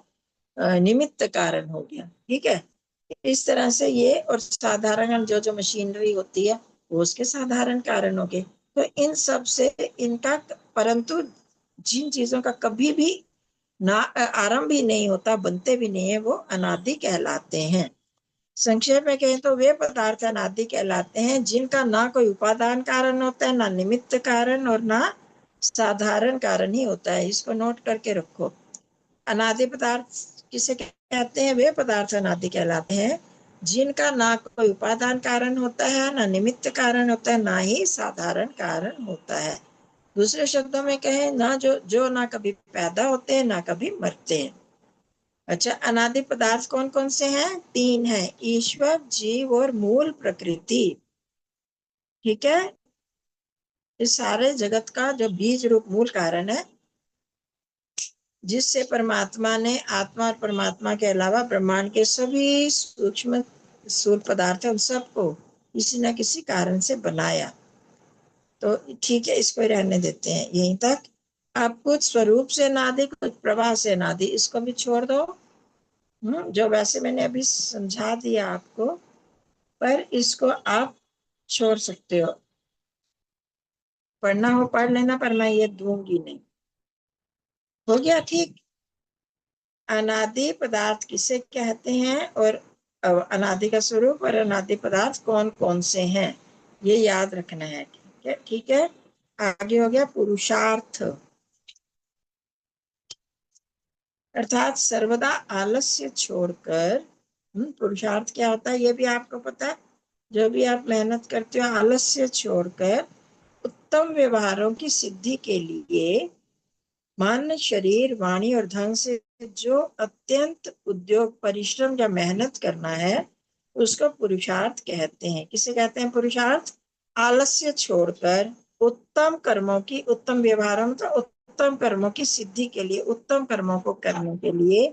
निमित्त कारण हो गया। ठीक है, इस तरह से ये, और साधारण जो जो मशीनरी होती है वो उसके साधारण कारण हो गए। तो इन सब से इनका, परंतु जिन चीजों का कभी भी ना आरंभ ही नहीं होता, बनते भी नहीं है, वो अनादि कहलाते हैं। संक्षेप में कहें तो वे पदार्थ अनादि कहलाते हैं जिनका ना कोई उपादान कारण होता है, ना निमित्त कारण, और ना साधारण कारण ही होता है। इसको नोट करके रखो। अनादि पदार्थ किसे कहते हैं? वे पदार्थ अनादि कहलाते हैं जिनका ना कोई उपादान कारण होता है, ना निमित्त कारण होता है, ना ही साधारण कारण होता है। दूसरे शब्दों में कहें, ना जो ना कभी पैदा होते हैं, ना कभी मरते हैं। अच्छा, अनादि पदार्थ कौन कौन से हैं? 3 हैं, ईश्वर, जीव और मूल प्रकृति। ठीक है, इस सारे जगत का जो बीज रूप मूल कारण है, जिससे परमात्मा ने आत्मा और परमात्मा के अलावा ब्रह्मांड के सभी सूक्ष्म स्थूल पदार्थ उन सबको किसी न किसी कारण से बनाया। तो ठीक है, इसको रहने देते हैं यहीं तक। अब कुछ स्वरूप से अनादि, कुछ प्रवाह से अनादि, इसको भी छोड़ दो। जो वैसे मैंने अभी समझा दिया आपको, पर इसको आप छोड़ सकते हो। पढ़ना हो पढ़ लेना, पर मैं ये दूंगी नहीं। हो गया ठीक। अनादि पदार्थ किसे कहते हैं, और अनादि का स्वरूप और अनादि पदार्थ कौन कौन से हैं, ये याद रखना है। ठीक है, ठीक है। आगे हो गया पुरुषार्थ, अर्थात सर्वदा आलस्य छोड़कर। पुरुषार्थ क्या होता है ये भी आपको पता है। जो भी आप मेहनत करते हो, आलस्य छोड़कर उत्तम व्यवहारों की सिद्धि के लिए मन, शरीर, वाणी और धन से जो अत्यंत उद्योग, परिश्रम या मेहनत करना है, उसको पुरुषार्थ कहते हैं। किसे कहते हैं पुरुषार्थ? आलस्य छोड़कर उत्तम कर्मों की, उत्तम व्यवहारों, तो उत्तम कर्मों की सिद्धि के लिए, उत्तम कर्मों को करने के लिए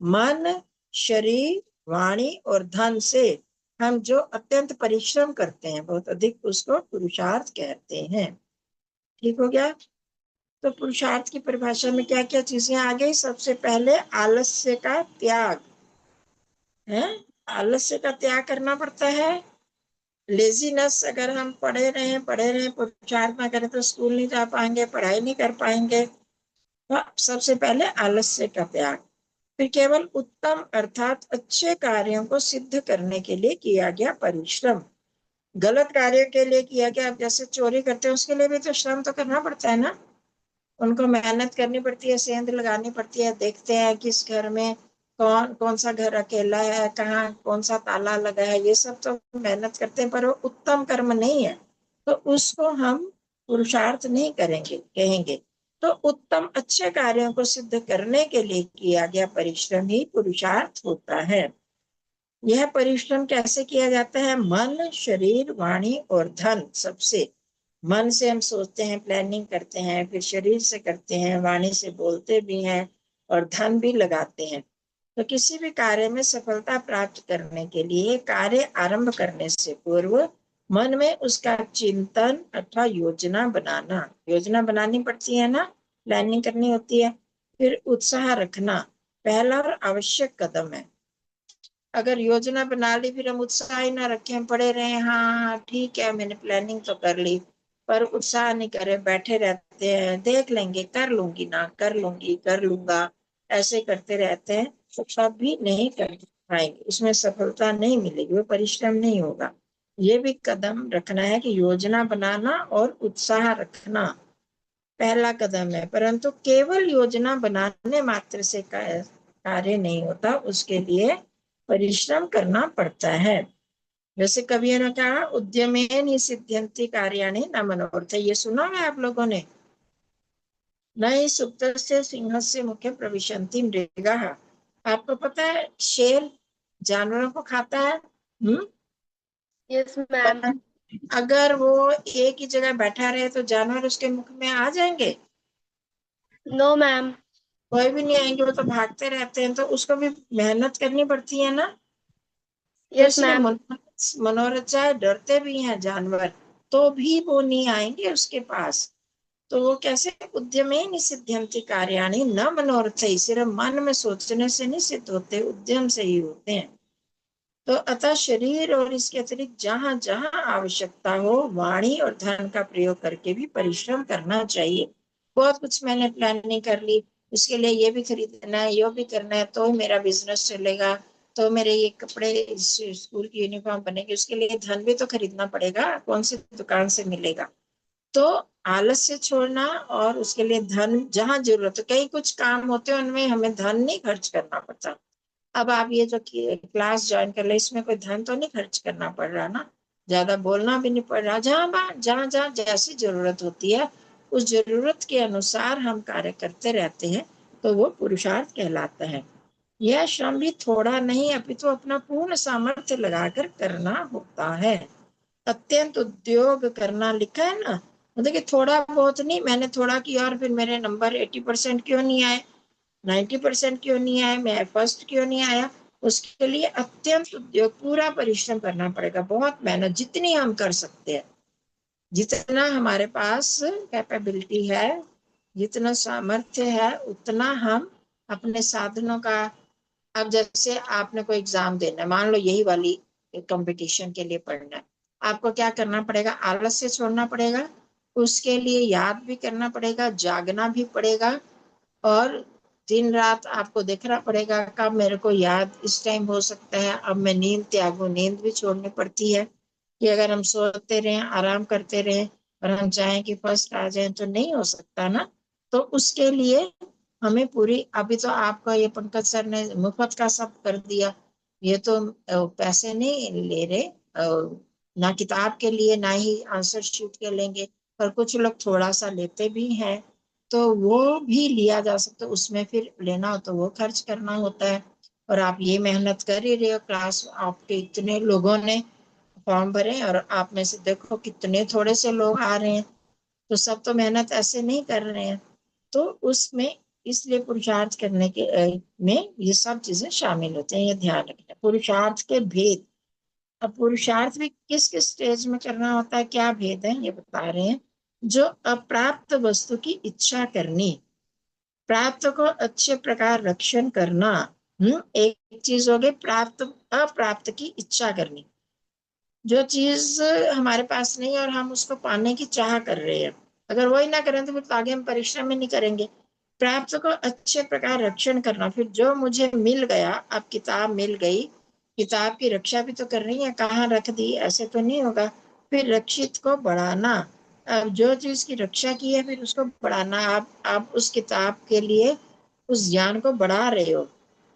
मन, शरीर, वाणी और धन से हम जो अत्यंत परिश्रम करते हैं, बहुत अधिक, उसको पुरुषार्थ कहते हैं। ठीक हो गया। तो पुरुषार्थ की परिभाषा में क्या क्या चीजें आ गई? सबसे पहले आलस्य का त्याग है। आलस्य का त्याग करना पड़ता है। लेजीनेस, अगर हम पढ़े रहे पुरुषार्थ ना करें तो स्कूल नहीं जा पाएंगे, पढ़ाई नहीं कर पाएंगे। तो सबसे पहले आलस्य का त्याग। फिर केवल उत्तम अर्थात अच्छे कार्यों को सिद्ध करने के लिए किया गया परिश्रम। गलत कार्यों के लिए किया गया, अब जैसे चोरी करते हैं उसके लिए भी तो श्रम तो करना पड़ता है ना। उनको मेहनत करनी पड़ती है, सेंध लगानी पड़ती है, देखते हैं किस घर में कौन कौन सा घर अकेला है, कहाँ कौन सा ताला लगा है, ये सब तो मेहनत करते हैं, पर वो उत्तम कर्म नहीं है, तो उसको हम पुरुषार्थ नहीं करेंगे, कहेंगे। तो उत्तम अच्छे कार्यों को सिद्ध करने के लिए किया गया परिश्रम ही पुरुषार्थ होता है। यह परिश्रम कैसे किया जाता है? मन, शरीर, वाणी और धन सबसे। मन से हम सोचते हैं, प्लानिंग करते हैं, फिर शरीर से करते हैं, वाणी से बोलते भी हैं, और धन भी लगाते हैं। तो किसी भी कार्य में सफलता प्राप्त करने के लिए कार्य आरंभ करने से पूर्व मन में उसका चिंतन अथवा योजना बनाना, योजना बनानी पड़ती है ना, प्लानिंग करनी होती है। फिर उत्साह रखना पहला और आवश्यक कदम है। अगर योजना बना ली, फिर हम उत्साह ही ना रखें, पड़े रहे, हाँ हाँ ठीक है मैंने प्लानिंग तो कर ली, पर उत्साह नहीं करे, बैठे रहते हैं, देख लेंगे, कर लूंगी ना, कर लूंगी, कर लूंगा, ऐसे करते रहते हैं, तो कभी नहीं कर पाएंगे, उसमें सफलता नहीं मिलेगी, वो परिश्रम नहीं होगा। ये भी कदम रखना है कि योजना बनाना और उत्साह रखना पहला कदम है। परंतु केवल योजना बनाने मात्र से कार्य नहीं होता, उसके लिए परिश्रम करना पड़ता है। जैसे कवियों ने कहा, उद्यमेन ही सिद्ध्यन्ति कार्याणि न मनोरथ। ये सुना है आप लोगों ने? न ही सुप्तस्य सिंहस्य मुखे प्रविशन्ति मृगाः। आपको पता है शेर जानवरों को खाता है? Yes ma'am. अगर वो एक ही जगह बैठा रहे तो जानवर उसके मुख में आ जाएंगे? No ma'am. कोई भी नहीं आएंगे, वो तो भागते रहते हैं, तो उसको भी मेहनत करनी पड़ती है ना। तो यस इसलिए मैम। मनोरथ चाहे डरते भी हैं जानवर, तो भी वो नहीं आएंगे उसके पास। तो वो कैसे, उद्यमे निसिद्ध्यन्ति कार्याणि न मनोरथैः, सिर्फ मन में सोचने से नहीं सिद्ध होते, उद्यम से ही होते हैं। तो अतः शरीर और इसके अतिरिक्त जहां जहां आवश्यकता हो, वाणी और धन का प्रयोग करके भी परिश्रम करना चाहिए। बहुत कुछ मैंने प्लानिंग कर ली, उसके लिए ये भी खरीदना है, ये भी करना है, तो मेरा बिजनेस चलेगा, तो मेरे ये कपड़े, स्कूल की यूनिफॉर्म बनेगी, उसके लिए धन भी तो खरीदना पड़ेगा, कौन सी दुकान से मिलेगा। तो आलस्य छोड़ना, और उसके लिए धन जहां जरूरत है, कई कुछ काम होते हैं उनमें हमें धन नहीं खर्च करना पड़ता। अब आप ये जो क्लास ज्वाइन कर ले, इसमें कोई धन तो नहीं खर्च करना पड़ रहा ना, ज्यादा बोलना भी नहीं पड़ रहा। जहां जहां जैसी जरूरत होती है, उस जरूरत के अनुसार हम कार्य करते रहते हैं, तो वो पुरुषार्थ कहलाता है। यह श्रम भी थोड़ा नहीं, अपितु अपना पूर्ण सामर्थ्य लगाकर करना होता है। अत्यंत उद्योग करना लिखा है ना, मतलब कि थोड़ा बहुत नहीं, मैंने थोड़ा किया और फिर मेरे नंबर 80% क्यों नहीं आए, 90% क्यों नहीं आए, मैं फर्स्ट क्यों नहीं आया। उसके लिए अत्यंत उद्योग, पूरा परिश्रम करना पड़ेगा, बहुत मेहनत, जितनी हम कर सकते हैं, जितना हमारे पास कैपेबिलिटी है, जितना सामर्थ्य है, उतना हम अपने साधनों का। अब जैसे आपने कोई एग्जाम देना है, मान लो यही वाली कंपटीशन के लिए पढ़ना है, आपको क्या करना पड़ेगा, आलस्य छोड़ना पड़ेगा, उसके लिए याद भी करना पड़ेगा, जागना भी पड़ेगा, और दिन रात आपको देखना पड़ेगा कब मेरे को याद इस टाइम हो सकता है, अब मैं नींद त्यागू, नींद भी छोड़नी पड़ती है, कि अगर हम सोते रहें, आराम करते रहें, और हम चाहें कि फर्स्ट आ जाए, तो नहीं हो सकता ना। तो उसके लिए हमें पूरी, अभी तो आपका ये पंकज सर ने मुफ्त का सब कर दिया, ये तो पैसे नहीं ले रहे, ना किताब के लिए ना ही आंसर शीट के लेंगे, पर कुछ लोग थोड़ा सा लेते भी हैं, तो वो भी लिया जा सकता है, उसमें फिर लेना हो तो वो खर्च करना होता है। और आप ये मेहनत कर ही रहे हो, क्लास आपके इतने लोगों ने फॉर्म भरे, और आप में से देखो कितने थोड़े से लोग आ रहे हैं, तो सब तो मेहनत ऐसे नहीं कर रहे हैं। तो उसमें इसलिए पुरुषार्थ करने के में ये सब चीजें शामिल होती हैं, ये ध्यान रखना, पुरुषार्थ के भेद। अब पुरुषार्थ भी किस किस स्टेज में करना होता है, क्या भेद है, ये बता रहे हैं। जो अप्राप्त वस्तु की इच्छा करनी, प्राप्त को अच्छे प्रकार रक्षण करना। एक चीज हो गई प्राप्त, अप्राप्त की इच्छा करनी, जो चीज हमारे पास नहीं है और हम उसको पाने की चाह कर रहे हैं, अगर वही ना करें तो फिर तो आगे हम परिश्रम ही नहीं करेंगे। प्राप्त को अच्छे प्रकार रक्षण करना, फिर जो मुझे मिल गया, अब किताब मिल गई, किताब की रक्षा भी तो कर रही है, कहाँ रख दी, ऐसे तो नहीं होगा। फिर रक्षित को बढ़ाना, अब जो चीज की रक्षा की है फिर उसको बढ़ाना, आप उस किताब के लिए उस ज्ञान को बढ़ा रहे हो,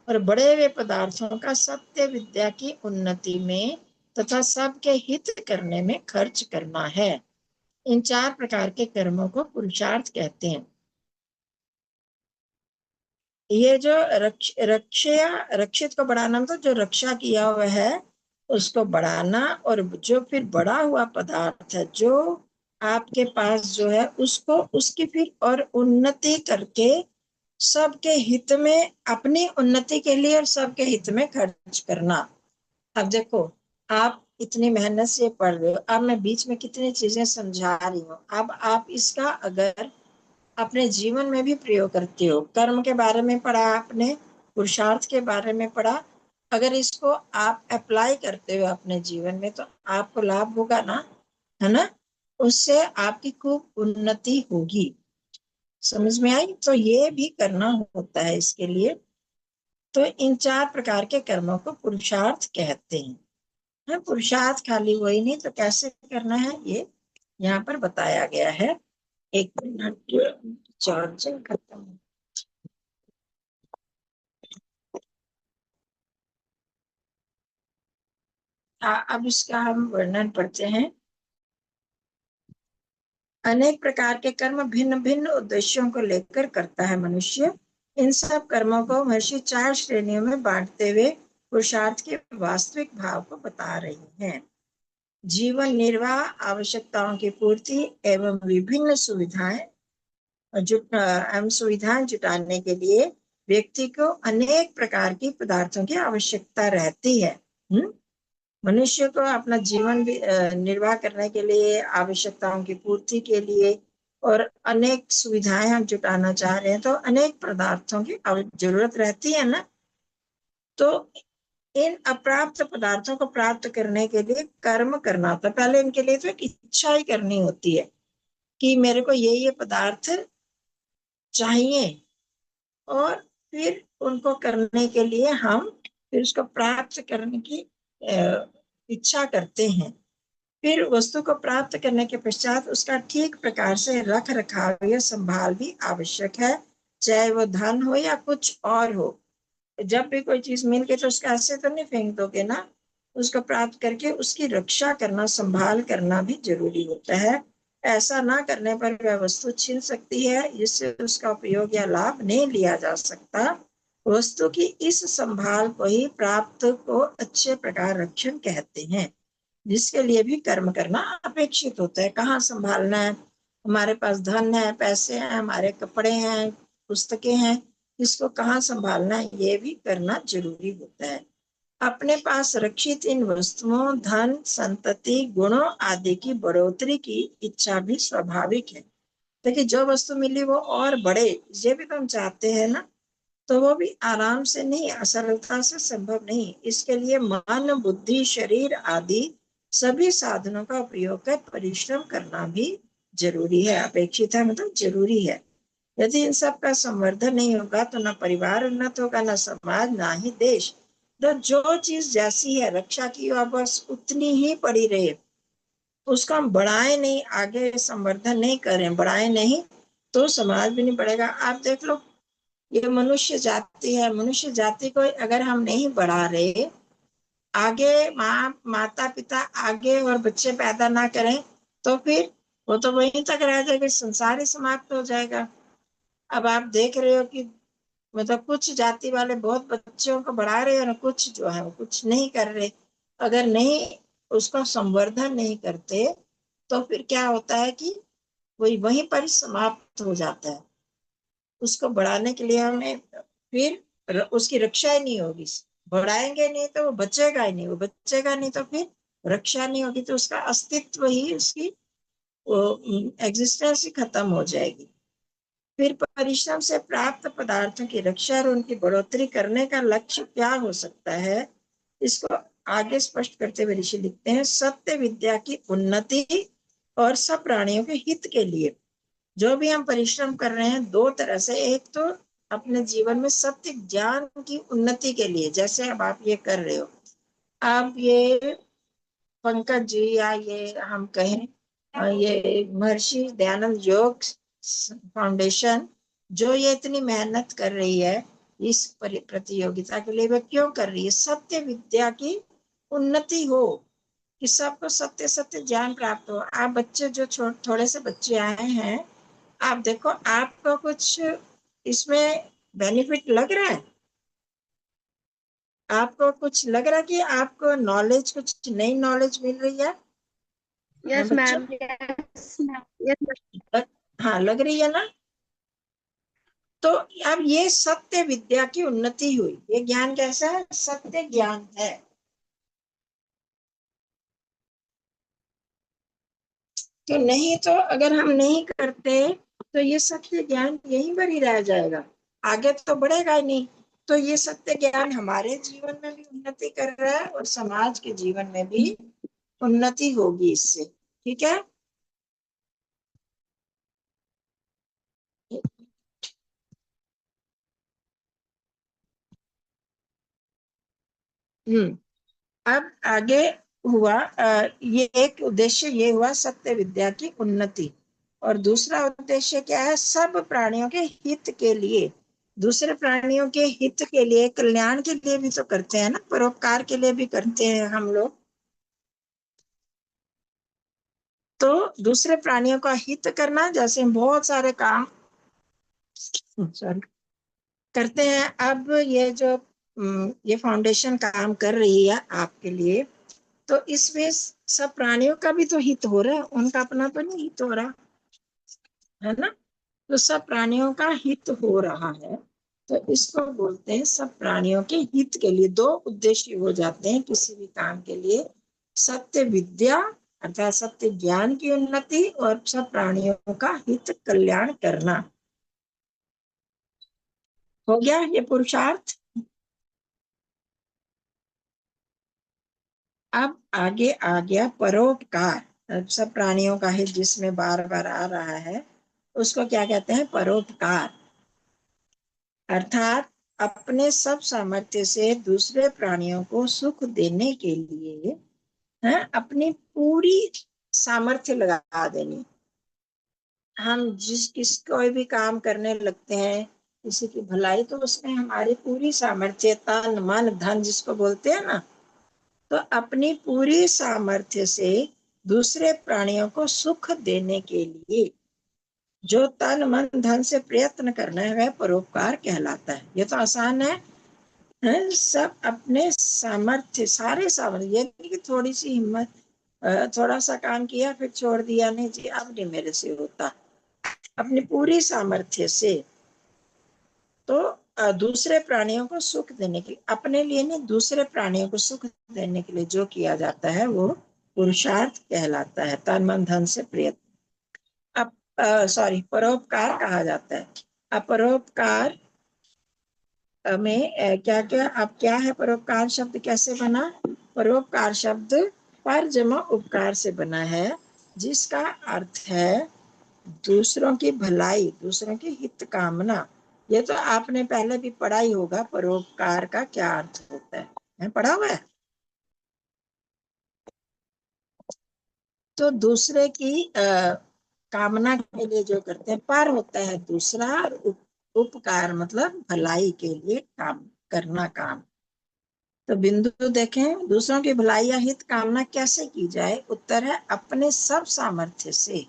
और बढ़े हुए पदार्थों का सत्य विद्या की उन्नति में तथा सबके हित करने में खर्च करना है। इन 4 प्रकार के कर्मों को पुरुषार्थ कहते हैं। ये जो रक्षित को बढ़ाना, मतलब जो रक्षा किया हुआ है उसको बढ़ाना, और जो फिर बढ़ा हुआ पदार्थ है जो आपके पास जो है, उसको उसकी फिर और उन्नति करके सबके हित में, अपनी उन्नति के लिए और सबके हित में खर्च करना। अब देखो, आप इतनी मेहनत से पढ़ रहे हो, अब मैं बीच में कितनी चीजें समझा रही हूँ, अब आप इसका अगर अपने जीवन में भी प्रयोग करते हो, कर्म के बारे में पढ़ा आपने, पुरुषार्थ के बारे में पढ़ा, अगर इसको आप अप्लाई करते हो अपने जीवन में, तो आपको लाभ होगा ना, है ना, उससे आपकी खूब उन्नति होगी। समझ में आई? तो ये भी करना होता है इसके लिए। तो इन 4 प्रकार के कर्मों को पुरुषार्थ कहते हैं। पुरुषार्थ खाली वही नहीं, तो कैसे करना है ये यहाँ पर बताया गया है। एक मिनट, चार्जर खत्म है। अब इसका हम वर्णन पढ़ते हैं। अनेक प्रकार के कर्म भिन्न भिन्न उद्देश्यों को लेकर करता है मनुष्य। इन सब कर्मों को महर्षि 4 श्रेणियों में बांटते हुए पुरुषार्थ के वास्तविक भाव को बता रही हैं। जीवन निर्वाह आवश्यकताओं की पूर्ति एवं विभिन्न सुविधाएं जुटाने के लिए व्यक्ति को अनेक प्रकार की पदार्थों की आवश्यकता रहती है। मनुष्य को अपना जीवन निर्वाह करने के लिए, आवश्यकताओं की पूर्ति के लिए और अनेक सुविधाएं हम जुटाना चाह रहे हैं, तो अनेक पदार्थों की जरूरत रहती है ना। तो इन अप्राप्त पदार्थों को प्राप्त करने के लिए कर्म करना होता है। पहले इनके लिए तो एक इच्छा ही करनी होती है कि मेरे को ये पदार्थ चाहिए, और फिर उनको करने के लिए हम फिर उसको प्राप्त करने की इच्छा करते हैं। फिर वस्तु को प्राप्त करने के पश्चात उसका ठीक प्रकार से रख रखाव या संभाल भी आवश्यक है, चाहे वो धन हो या कुछ और हो। जब भी कोई चीज मिल गई तो उसका ऐसे तो नहीं फेंक दोगे ना, उसको प्राप्त करके उसकी रक्षा करना, संभाल करना भी जरूरी होता है। ऐसा ना करने पर वह वस्तु छिन सकती है, जिससे उसका उपयोग या लाभ नहीं लिया जा सकता। वस्तु की इस संभाल को ही प्राप्त को अच्छे प्रकार रक्षण कहते हैं, जिसके लिए भी कर्म करना अपेक्षित होता है। कहाँ संभालना है? हमारे पास धन है, पैसे हैं, हमारे कपड़े हैं, पुस्तकें हैं, इसको कहाँ संभालना है, ये भी करना जरूरी होता है। अपने पास रक्षित इन वस्तुओं, धन, संतति, गुणों आदि की बढ़ोतरी की इच्छा भी स्वाभाविक है। देखिए, जो वस्तु मिली वो और बढ़े, ये भी तो हम चाहते हैं ना। तो वो भी आराम से नहीं, असरलता से संभव नहीं। इसके लिए मन, बुद्धि, शरीर आदि सभी साधनों का उपयोग कर परिश्रम करना भी जरूरी है। अपेक्षित है मतलब जरूरी है। यदि इन सब का संवर्धन नहीं होगा तो न परिवार उन्नत होगा, न समाज, ना ही देश। तो जो चीज जैसी है रक्षा की वह बस उतनी ही पड़ी रहे, उसको हम बढ़ाए नहीं, आगे संवर्धन नहीं करें, बढ़ाए नहीं, तो समाज भी नहीं बढ़ेगा। आप देख लो, ये मनुष्य जाति है, मनुष्य जाति को अगर हम नहीं बढ़ा रहे, आगे माता पिता आगे और बच्चे पैदा ना करें, तो फिर वो तो वहीं तक रह जाएगा, संसार ही समाप्त हो जाएगा। अब आप देख रहे हो कि मतलब कुछ जाति वाले बहुत बच्चों को बढ़ा रहे हैं और कुछ जो है वो कुछ नहीं कर रहे। अगर नहीं उसका संवर्धन नहीं करते तो फिर क्या होता है कि वही वहीं पर समाप्त हो जाता है। उसको बढ़ाने के लिए हमें फिर उसकी रक्षा ही नहीं होगी। बढ़ाएंगे नहीं तो वो बचेगा ही नहीं, वो बचेगा नहीं तो फिर रक्षा नहीं होगी, तो उसका अस्तित्व ही, उसकी एग्जिस्टेंस ही खत्म हो जाएगी। फिर परिश्रम से प्राप्त पदार्थों की रक्षा और उनकी बढ़ोतरी करने का लक्ष्य क्या हो सकता है, इसको आगे स्पष्ट करते हुए ऋषि लिखते हैं, सत्य विद्या की उन्नति और सब प्राणियों के हित के लिए जो भी हम परिश्रम कर रहे हैं, दो तरह से। एक तो अपने जीवन में सत्य ज्ञान की उन्नति के लिए, जैसे अब आप ये कर रहे हो। आप ये पंकज जी या ये हम कहें ये महर्षि दयानंद योग फाउंडेशन जो ये इतनी मेहनत कर रही है इस प्रतियोगिता के लिए, वह क्यों कर रही है? सत्य विद्या की उन्नति हो, कि सबको सत्य सत्य ज्ञान प्राप्त हो। आप बच्चे जो थोड़े से बच्चे आए हैं, आप देखो आपको कुछ इसमें बेनिफिट लग रहा है? आपको कुछ लग रहा है कि आपको नॉलेज, कुछ नई नॉलेज मिल रही है? Yes, बच्चों, ma'am. Yes, ma'am. Yes, ma'am. हाँ लग रही है ना। तो अब ये सत्य विद्या की उन्नति हुई। ये ज्ञान कैसा है? सत्य ज्ञान है। तो नहीं तो अगर हम नहीं करते तो ये सत्य ज्ञान यहीं पर ही रह जाएगा, आगे तो बढ़ेगा ही नहीं। तो ये सत्य ज्ञान हमारे जीवन में भी उन्नति कर रहा है और समाज के जीवन में भी उन्नति होगी इससे। ठीक है। अब आगे हुआ ये एक उद्देश्य ये हुआ सत्य विद्या की उन्नति, और दूसरा उद्देश्य क्या है? सब प्राणियों के हित के लिए, दूसरे प्राणियों के हित के लिए, कल्याण के लिए भी तो करते हैं ना, परोपकार के लिए भी करते हैं हम लोग। तो दूसरे प्राणियों का हित करना, जैसे हम बहुत सारे काम सॉरी करते हैं। अब ये जो ये फाउंडेशन काम कर रही है आपके लिए, तो इसमें सब प्राणियों का भी तो हित हो रहा है, उनका अपना तो नहीं हित हो रहा है ना। तो सब प्राणियों का हित हो रहा है, तो इसको बोलते हैं सब प्राणियों के हित के लिए। दो उद्देश्य हो जाते हैं किसी भी काम के लिए, सत्य विद्या अर्थात सत्य ज्ञान की उन्नति और सब प्राणियों का हित कल्याण करना। हो गया ये पुरुषार्थ। अब आगे आ गया परोपकार। अब सब प्राणियों का हित जिसमें बार बार आ रहा है उसको क्या कहते हैं, परोपकार। अर्थात अपने सब सामर्थ्य से दूसरे प्राणियों को सुख देने के लिए है अपनी पूरी सामर्थ्य लगा देनी। हम जिस कोई भी काम करने लगते हैं किसी की भलाई, तो उसमें हमारी पूरी सामर्थ्य, तन मन धन जिसको बोलते हैं ना, तो अपनी पूरी सामर्थ्य से दूसरे प्राणियों को सुख देने के लिए जो तन मन धन से प्रयत्न करना है वह परोपकार कहलाता है। ये तो आसान है। सब अपने सामर्थ्य, सारे सामर्थ्य, ये नहीं कि थोड़ी सी हिम्मत, थोड़ा सा काम किया फिर छोड़ दिया, नहीं जी अब नहीं मेरे से होता, अपनी पूरी सामर्थ्य से। तो दूसरे प्राणियों को सुख देने के लिए, अपने लिए नहीं दूसरे प्राणियों को सुख देने के लिए जो किया जाता है वो पुरुषार्थ कहलाता है, तन मन धन से प्रयत्न। अब सॉरी, परोपकार कहा जाता है। अब परोपकार में क्या क्या, अब क्या है परोपकार शब्द कैसे बना। परोपकार शब्द पर जमा उपकार से बना है, जिसका अर्थ है दूसरों की भलाई, दूसरों की हित कामना। ये तो आपने पहले भी पढ़ा ही होगा, परोपकार का क्या अर्थ होता है पढ़ा हुआ है। तो दूसरे की कामना के लिए जो करते हैं, पर होता है दूसरा, और उपकार मतलब भलाई के लिए काम करना काम। तो बिंदु देखें, दूसरों की भलाई या हित कामना कैसे की जाए। उत्तर है अपने सब सामर्थ्य से,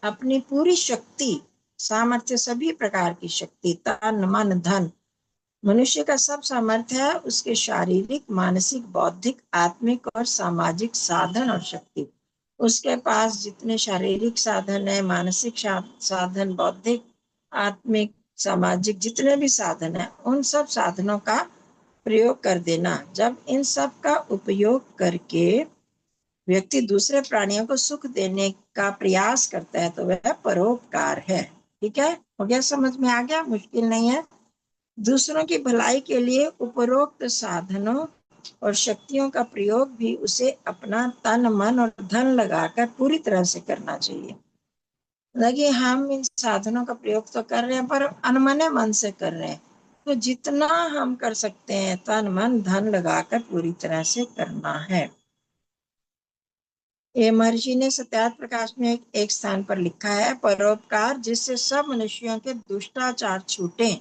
अपनी पूरी शक्ति, सामर्थ्य सभी प्रकार की शक्ति, तन मन धन। मनुष्य का सब सामर्थ्य है उसके शारीरिक मानसिक बौद्धिक आत्मिक और सामाजिक साधन और शक्ति। उसके पास जितने शारीरिक साधन है, मानसिक साधन, बौद्धिक आत्मिक सामाजिक जितने भी साधन है, उन सब साधनों का प्रयोग कर देना। जब इन सब का उपयोग करके व्यक्ति दूसरे प्राणियों को सुख देने का प्रयास करता है तो वह परोपकार है। ठीक है, हो गया, समझ में आ गया, मुश्किल नहीं है। दूसरों की भलाई के लिए उपरोक्त साधनों और शक्तियों का प्रयोग भी उसे अपना तन मन और धन लगाकर पूरी तरह से करना चाहिए। देखिए हम इन साधनों का प्रयोग तो कर रहे हैं पर अनमने मन से कर रहे हैं, तो जितना हम कर सकते हैं तन मन धन लगाकर पूरी तरह से करना है। ये महर्षि ने सत्यार्थ प्रकाश में एक स्थान पर लिखा है, परोपकार जिससे सब मनुष्यों के दुष्टाचार छूटे।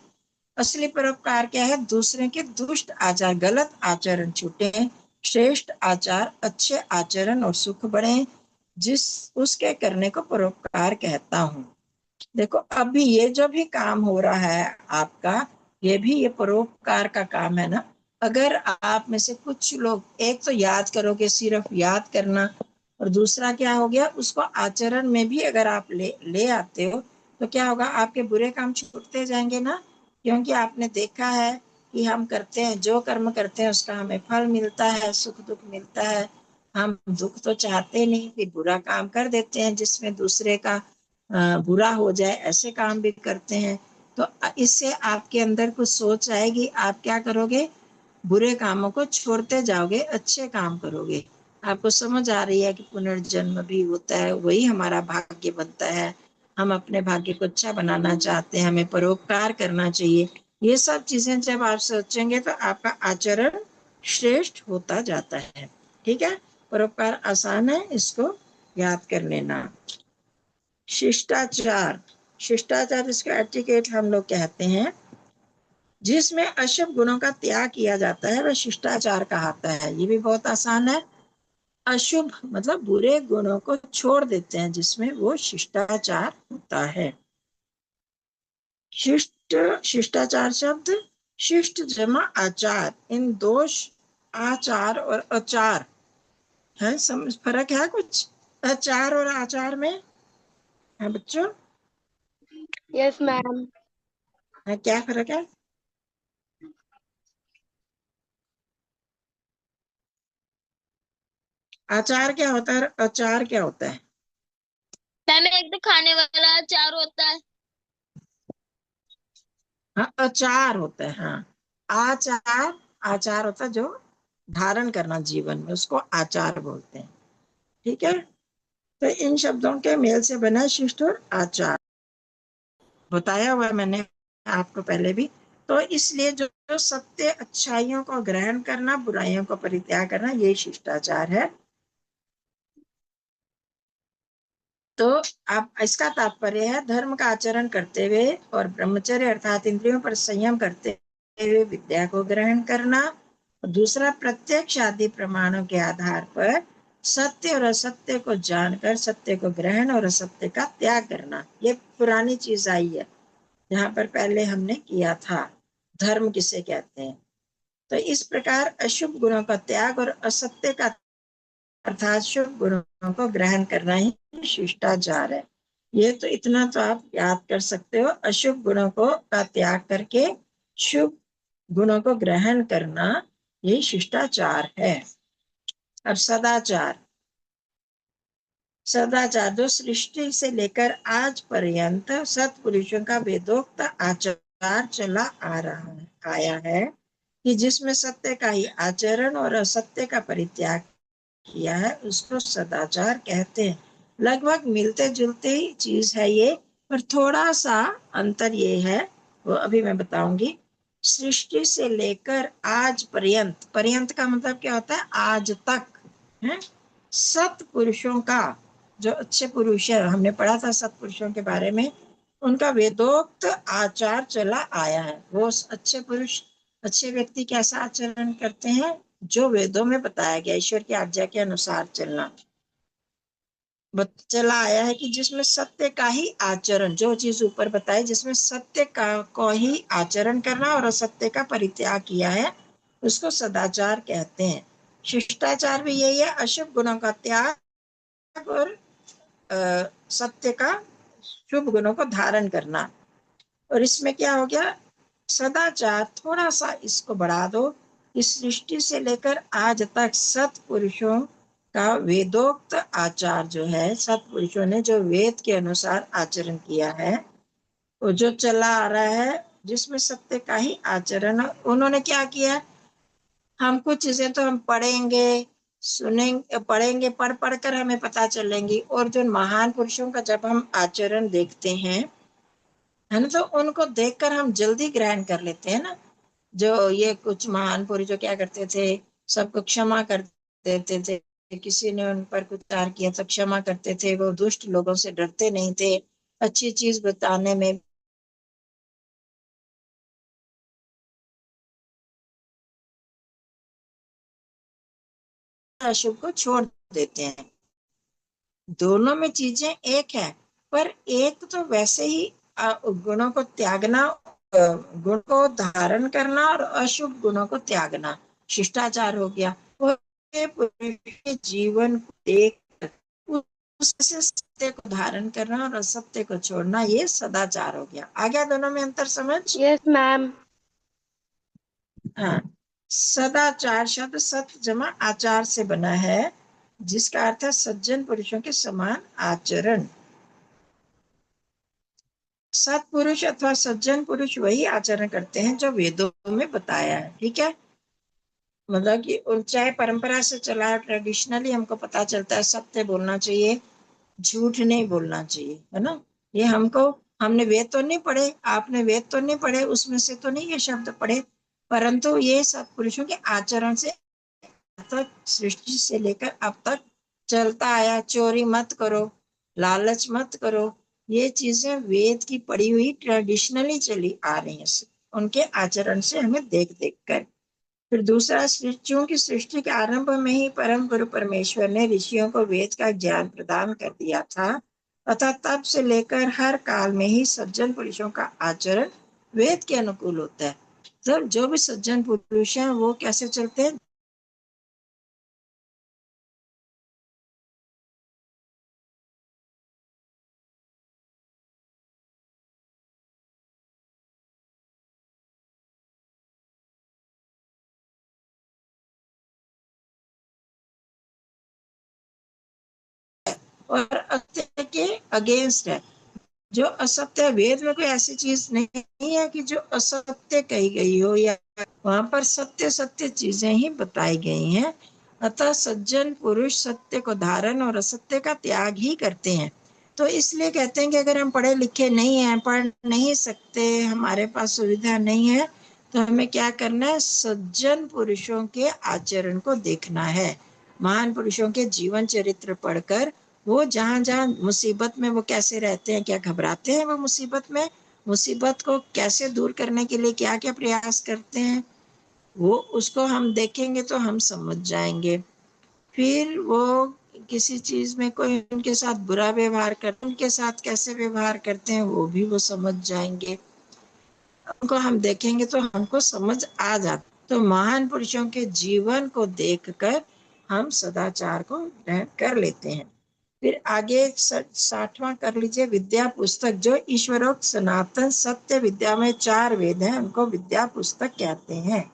असली परोपकार क्या है, दूसरे के दुष्ट आचार गलत आचरण छूटे, श्रेष्ठ आचार अच्छे आचरण और सुख बढ़े, जिस उसके करने को परोपकार कहता हूँ। देखो अभी ये जो भी काम हो रहा है आपका, ये भी ये परोपकार का काम है ना। अगर आप में से कुछ लोग, एक तो याद करोगे, सिर्फ याद करना, और दूसरा क्या हो गया, उसको आचरण में भी अगर आप ले आते हो तो क्या होगा, आपके बुरे काम छूटते जाएंगे ना। क्योंकि आपने देखा है कि हम करते हैं, जो कर्म करते हैं उसका हमें फल मिलता है, सुख दुख मिलता है। हम दुख तो चाहते नहीं, फिर बुरा काम कर देते हैं जिसमें दूसरे का बुरा हो जाए, ऐसे काम भी करते हैं। तो इससे आपके अंदर कुछ सोच आएगी, आप क्या करोगे, बुरे कामों को छोड़ते जाओगे, अच्छे काम करोगे। आपको समझ आ रही है कि पुनर्जन्म भी होता है, वही हमारा भाग्य बनता है। हम अपने भाग्य को अच्छा बनाना चाहते हैं, हमें परोपकार करना चाहिए। ये सब चीजें जब आप सोचेंगे तो आपका आचरण श्रेष्ठ होता जाता है। ठीक है, परोपकार आसान है, इसको याद कर लेना। शिष्टाचार, शिष्टाचार इसको एटिकेट हम लोग कहते हैं, जिसमें अशुभ गुणों का त्याग किया जाता है वह शिष्टाचार कहलाता है। ये भी बहुत आसान है। अशुभ मतलब बुरे गुणों को छोड़ देते हैं, जिसमें वो शिष्टाचार होता है। शिष्ट, शिष्टाचार शब्द शिष्ट जमा आचार, इन दोष आचार और आचार है समझ फर्क है कुछ आचार और आचार में? है बच्चों? Yes ma'am. है क्या फर्क है? आचार क्या होता है? अचार क्या होता है? मैम एक तो खाने वाला अचार होता है। हाँ अचार होता है। हाँ आचार, आचार होता है जो धारण करना जीवन में, उसको आचार बोलते हैं। ठीक है, तो इन शब्दों के मेल से बना है शिष्ट और आचार, बताया हुआ है मैंने आपको पहले भी। तो इसलिए जो जो सत्य अच्छाइयों को ग्रहण करना, बुराइयों को परित्याग करना, यही शिष्टाचार है। तो अब इसका तात्पर्य है धर्म का आचरण करते हुए और ब्रह्मचर्य अर्थात इंद्रियों पर संयम करते हुए विद्या को ग्रहण करना। दूसरा प्रत्यक्ष आदि प्रमाणों के आधार पर सत्य और असत्य को जानकर सत्य को ग्रहण और असत्य का त्याग करना। ये पुरानी चीज आई है, जहां पर पहले हमने किया था धर्म किसे कहते हैं। तो इस प्रकार अशुभ गुणों का त्याग और असत्य का अर्थात शुभ गुणों को ग्रहण करना ही शिष्टाचार है। ये तो इतना तो आप याद कर सकते हो, अशुभ गुणों को का त्याग करके शुभ गुणों को ग्रहण करना, ये शिष्टाचार है। अब सदाचार, सदाचार जो सृष्टि से लेकर आज पर्यंत सत्पुरुषों का वेदोक्त आचार चला आ रहा है, आया है कि जिसमें सत्य का ही आचरण और असत्य का परित्याग किया है, उसको सदाचार कहते हैं। लगभग मिलते जुलते ही चीज है ये, पर थोड़ा सा अंतर ये है, वो अभी मैं बताऊंगी। सृष्टि से लेकर आज पर्यंत, पर्यंत का मतलब क्या होता है? आज तक है। सत्पुरुषों का, जो अच्छे पुरुष है, हमने पढ़ा था सत्पुरुषों के बारे में, उनका वेदोक्त आचार चला आया है। वो अच्छे पुरुष, अच्छे व्यक्ति कैसा आचरण करते हैं? जो वेदों में बताया गया, ईश्वर की आज्ञा के अनुसार चलना चला आया है कि जिसमें सत्य का ही आचरण, जो चीज ऊपर बताई जिसमें सत्य का को ही आचरण करना और असत्य का परित्याग किया है, उसको सदाचार कहते हैं। शिष्टाचार भी यही है, अशुभ गुणों का त्याग और सत्य का, शुभ गुणों को धारण करना। और इसमें क्या हो गया? सदाचार, थोड़ा सा इसको बढ़ा दो, इस सृष्टि से लेकर आज तक सत्पुरुषों का वेदोक्त आचार जो है, सत्पुरुषों ने जो वेद के अनुसार आचरण किया है, वो जो चला आ रहा है, जिसमें सत्य का ही आचरण। उन्होंने क्या किया? हम कुछ चीजें तो हम पढ़ेंगे, सुनेंगे, पढ़ेंगे, पढ़ पढ़ कर हमें पता चलेंगी, और जो महान पुरुषों का जब हम आचरण देखते हैं, है ना, तो उनको देखकर हम जल्दी ग्रहण कर लेते हैं ना। जो ये कुछ महान पुरुष जो क्या करते थे, सबको क्षमा कर देते थे, किसी ने उन पर कुछ कार्य किया तो क्षमा करते थे, वो दुष्ट लोगों से डरते नहीं थे, अच्छी चीज बताने में अशुभ को छोड़ देते हैं। दोनों में चीजें एक है, पर एक तो वैसे ही गुणों को त्यागना, गुण को धारण करना और अशुभ गुणों को त्यागना शिष्टाचार हो गया। और पूरे जीवन को देख उससे सत्य को धारण करना और असत्य को छोड़ना, ये सदाचार हो गया। आ गया दोनों में अंतर समझ? Yes ma'am. हाँ, सदाचार शब्द सत जमा आचार से बना है, जिसका अर्थ है सज्जन पुरुषों के समान आचरण। सत्पुरुष अथवा सज्जन पुरुष वही आचरण करते हैं जो वेदों में बताया है। ठीक है, मतलब कि चाहे परंपरा से चला है, ट्रेडिशनली हमको पता चलता है सत्य बोलना चाहिए, झूठ नहीं बोलना चाहिए, है ना। ये हमको, हमने वेद तो नहीं पढ़े, आपने वेद तो नहीं पढ़े, उसमें से तो नहीं ये शब्द पढ़े, परंतु ये सत्पुरुषों के आचरण से तक, सृष्टि से लेकर अब तक चलता आया। चोरी मत करो, लालच मत करो, ये चीजें वेद की पढ़ी हुई ट्रेडिशनली चली आ रही हैं, उनके आचरण से हमें देख देख कर। फिर दूसरा, सृष्टियों की सृष्टि के आरंभ में ही परम गुरु परमेश्वर ने ऋषियों को वेद का ज्ञान प्रदान कर दिया था, अतः तब से लेकर हर काल में ही सज्जन पुरुषों का आचरण वेद के अनुकूल होता है। तो जो भी सज्जन पुरुष हैं वो कैसे चलते हैं? और असत्य के अगेंस्ट है। जो असत्य, वेद में कोई ऐसी चीज नहीं है कि जो असत्य कही गई हो, या वहां पर सत्य सत्य चीजें ही बताई गई हैं। अतः सज्जन पुरुष सत्य को धारण और असत्य का त्याग ही करते हैं। तो इसलिए कहते हैं कि अगर हम पढ़े लिखे नहीं हैं, पढ़ नहीं सकते, हमारे पास सुविधा नहीं है, तो हमें क्या करना है? सज्जन पुरुषों के आचरण को देखना है। महान पुरुषों के जीवन चरित्र पढ़कर वो जहां जहां मुसीबत में वो कैसे रहते हैं, क्या घबराते हैं वो मुसीबत में, मुसीबत को कैसे दूर करने के लिए क्या क्या प्रयास करते हैं, वो उसको हम देखेंगे तो हम समझ जाएंगे। फिर वो किसी चीज में कोई उनके साथ बुरा व्यवहार करते, उनके साथ कैसे व्यवहार करते हैं वो भी वो समझ जाएंगे। उनको हम देखेंगे तो हमको समझ आ जाता। तो महान पुरुषों के जीवन को देखकर हम सदाचार को ग्रहण कर लेते हैं। फिर आगे 60वां कर लीजिए, विद्या पुस्तक। जो ईश्वरोक्त सनातन सत्य विद्या में 4 वेद हैं, उनको विद्या पुस्तक कहते हैं।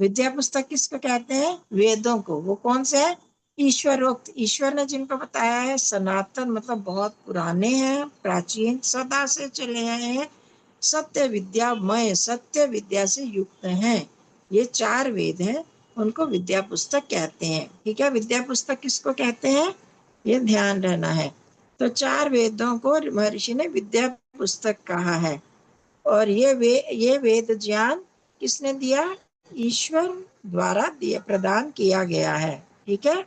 विद्या पुस्तक किसको कहते हैं? वेदों को। वो कौन से है? ईश्वरोक्त, ईश्वर ने जिनको बताया है। सनातन मतलब बहुत पुराने हैं, प्राचीन, सदा से चले आए हैं, सत्य विद्यामय, सत्य विद्या से युक्त हैं। ये 4 वेद हैं, उनको विद्या पुस्तक कहते हैं। ठीक है, विद्या पुस्तक किसको कहते हैं, ये ध्यान रहना है। तो 4 वेदों को महर्षि ने विद्या पुस्तक कहा है। और ये वेद ज्ञान किसने दिया? ईश्वर द्वारा दिया, प्रदान किया गया है। ठीक है,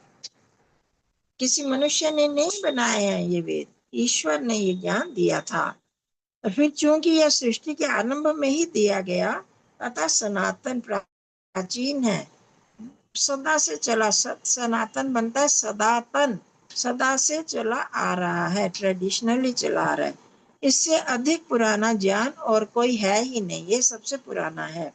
किसी मनुष्य ने नहीं बनाए हैं ये वेद, ईश्वर ने ये ज्ञान दिया था। और फिर चूंकि यह सृष्टि के आरंभ में ही दिया गया, अतः सनातन प्राचीन है, सदा से चला। सनातन बनता है सदातन, सदा से चला आ रहा है, ट्रेडिशनली चला आ रहा है। इससे अधिक पुराना ज्ञान और कोई है ही नहीं, ये सबसे पुराना है।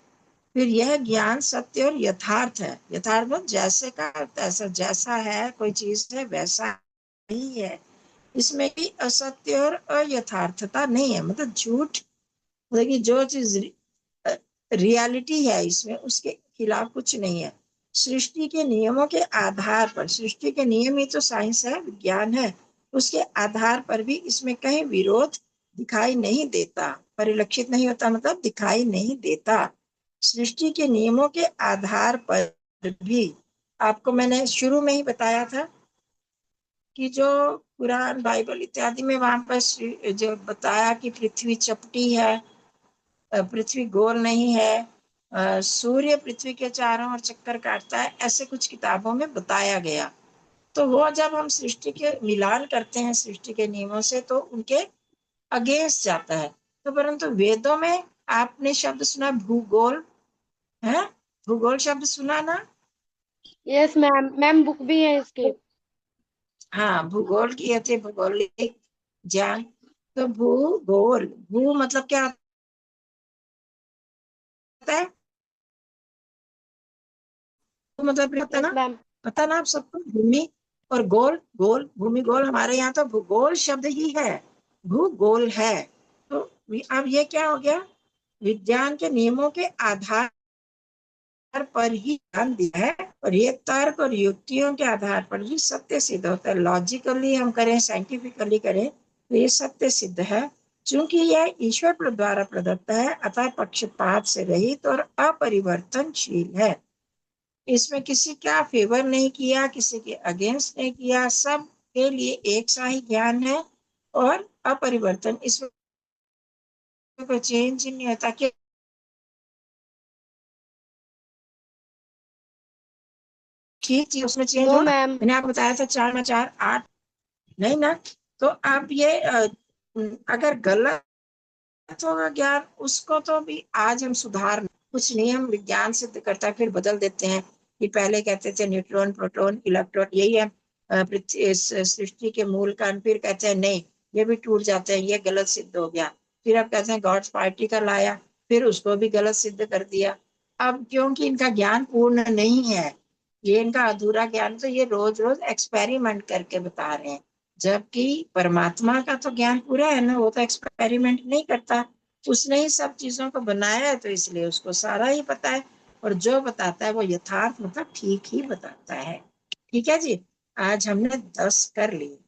फिर यह ज्ञान सत्य और यथार्थ है। यथार्थ मतलब जैसे का तैसा, जैसा है कोई चीज है वैसा ही है, इसमें भी असत्य और अयथार्थता नहीं है, मतलब झूठ, मतलब कि जो चीज रियलिटी है इसमें उसके खिलाफ कुछ नहीं है। सृष्टि के नियमों के आधार पर, सृष्टि के नियम ही तो साइंस है, विज्ञान है, उसके आधार पर भी इसमें कहीं विरोध दिखाई नहीं देता, परिलक्षित नहीं होता, मतलब दिखाई नहीं देता। सृष्टि के नियमों के आधार पर भी, आपको मैंने शुरू में ही बताया था कि जो कुरान बाइबल इत्यादि में वहां पर जो बताया कि पृथ्वी चपटी है, पृथ्वी गोल नहीं है, सूर्य पृथ्वी के चारों ओर चक्कर काटता है, ऐसे कुछ किताबों में बताया गया। तो वो जब हम सृष्टि के मिलान करते हैं सृष्टि के नियमों से, तो उनके अगेंस्ट जाता है। तो परंतु वेदों में आपने शब्द सुना भूगोल है, भूगोल शब्द सुना ना? यस मैम, मैम बुक भी है इसके। हाँ, भूगोल की थी, भूगोलिक ज्ञान। तो भूगोल, भू मतलब क्या होता है? भू मतलब क्या होता है यस ना, मैम। पता ना आप सबको? भूमि और गोल, गोल भूमि गोल, हमारे यहाँ तो भूगोल शब्द ही है, भूगोल है। तो अब ये क्या हो गया? विज्ञान के नियमों के आधार पर ही ज्ञान दिया है, और ये तर्क और युक्तियों के आधार पर ही सत्य सिद्ध होता है। लॉजिकली हम करें, साइंटिफिकली करें, तो ये सत्य सिद्ध है। चूंकि यह ईश्वर द्वारा प्रदत्त है, अतः पक्षपात से रहित और अपरिवर्तनशील है। इसमें किसी का फेवर नहीं किया, किसी के अगेंस्ट नहीं किया, सब के लिए एक सा ही ज्ञान है और अपरिवर्तन, इसमें कोई चेंज ही नहीं होता कि ठीक चीज उसमें चेंज नो हो ना। मैम। मैंने आपको बताया था 4 में 4 8, नहीं ना? तो आप ये अगर गलत होगा ज्ञान, उसको तो भी आज हम सुधार, कुछ नियम विज्ञान सिद्ध करता है, फिर बदल देते हैं कि पहले कहते थे न्यूट्रॉन प्रोटॉन इलेक्ट्रॉन यही है पृथ्वी सृष्टि के मूल कारण, फिर कहते हैं नहीं ये भी टूट जाते हैं, ये गलत सिद्ध हो गया। फिर अब कहते हैं गॉड्स पार्टिकल आया, फिर उसको भी गलत सिद्ध कर दिया। अब क्योंकि इनका ज्ञान पूर्ण नहीं है, ये इनका अधूरा ज्ञान, तो ये रोज रोज एक्सपेरिमेंट करके बता रहे हैं। जबकि परमात्मा का तो ज्ञान पूरा है ना, वो तो एक्सपेरिमेंट नहीं करता, उसने ही सब चीजों को बनाया है, तो इसलिए उसको सारा ही पता है। और जो बताता है वो यथार्थ मतलब ठीक ही बताता है। ठीक है जी, आज हमने 10 कर लिए।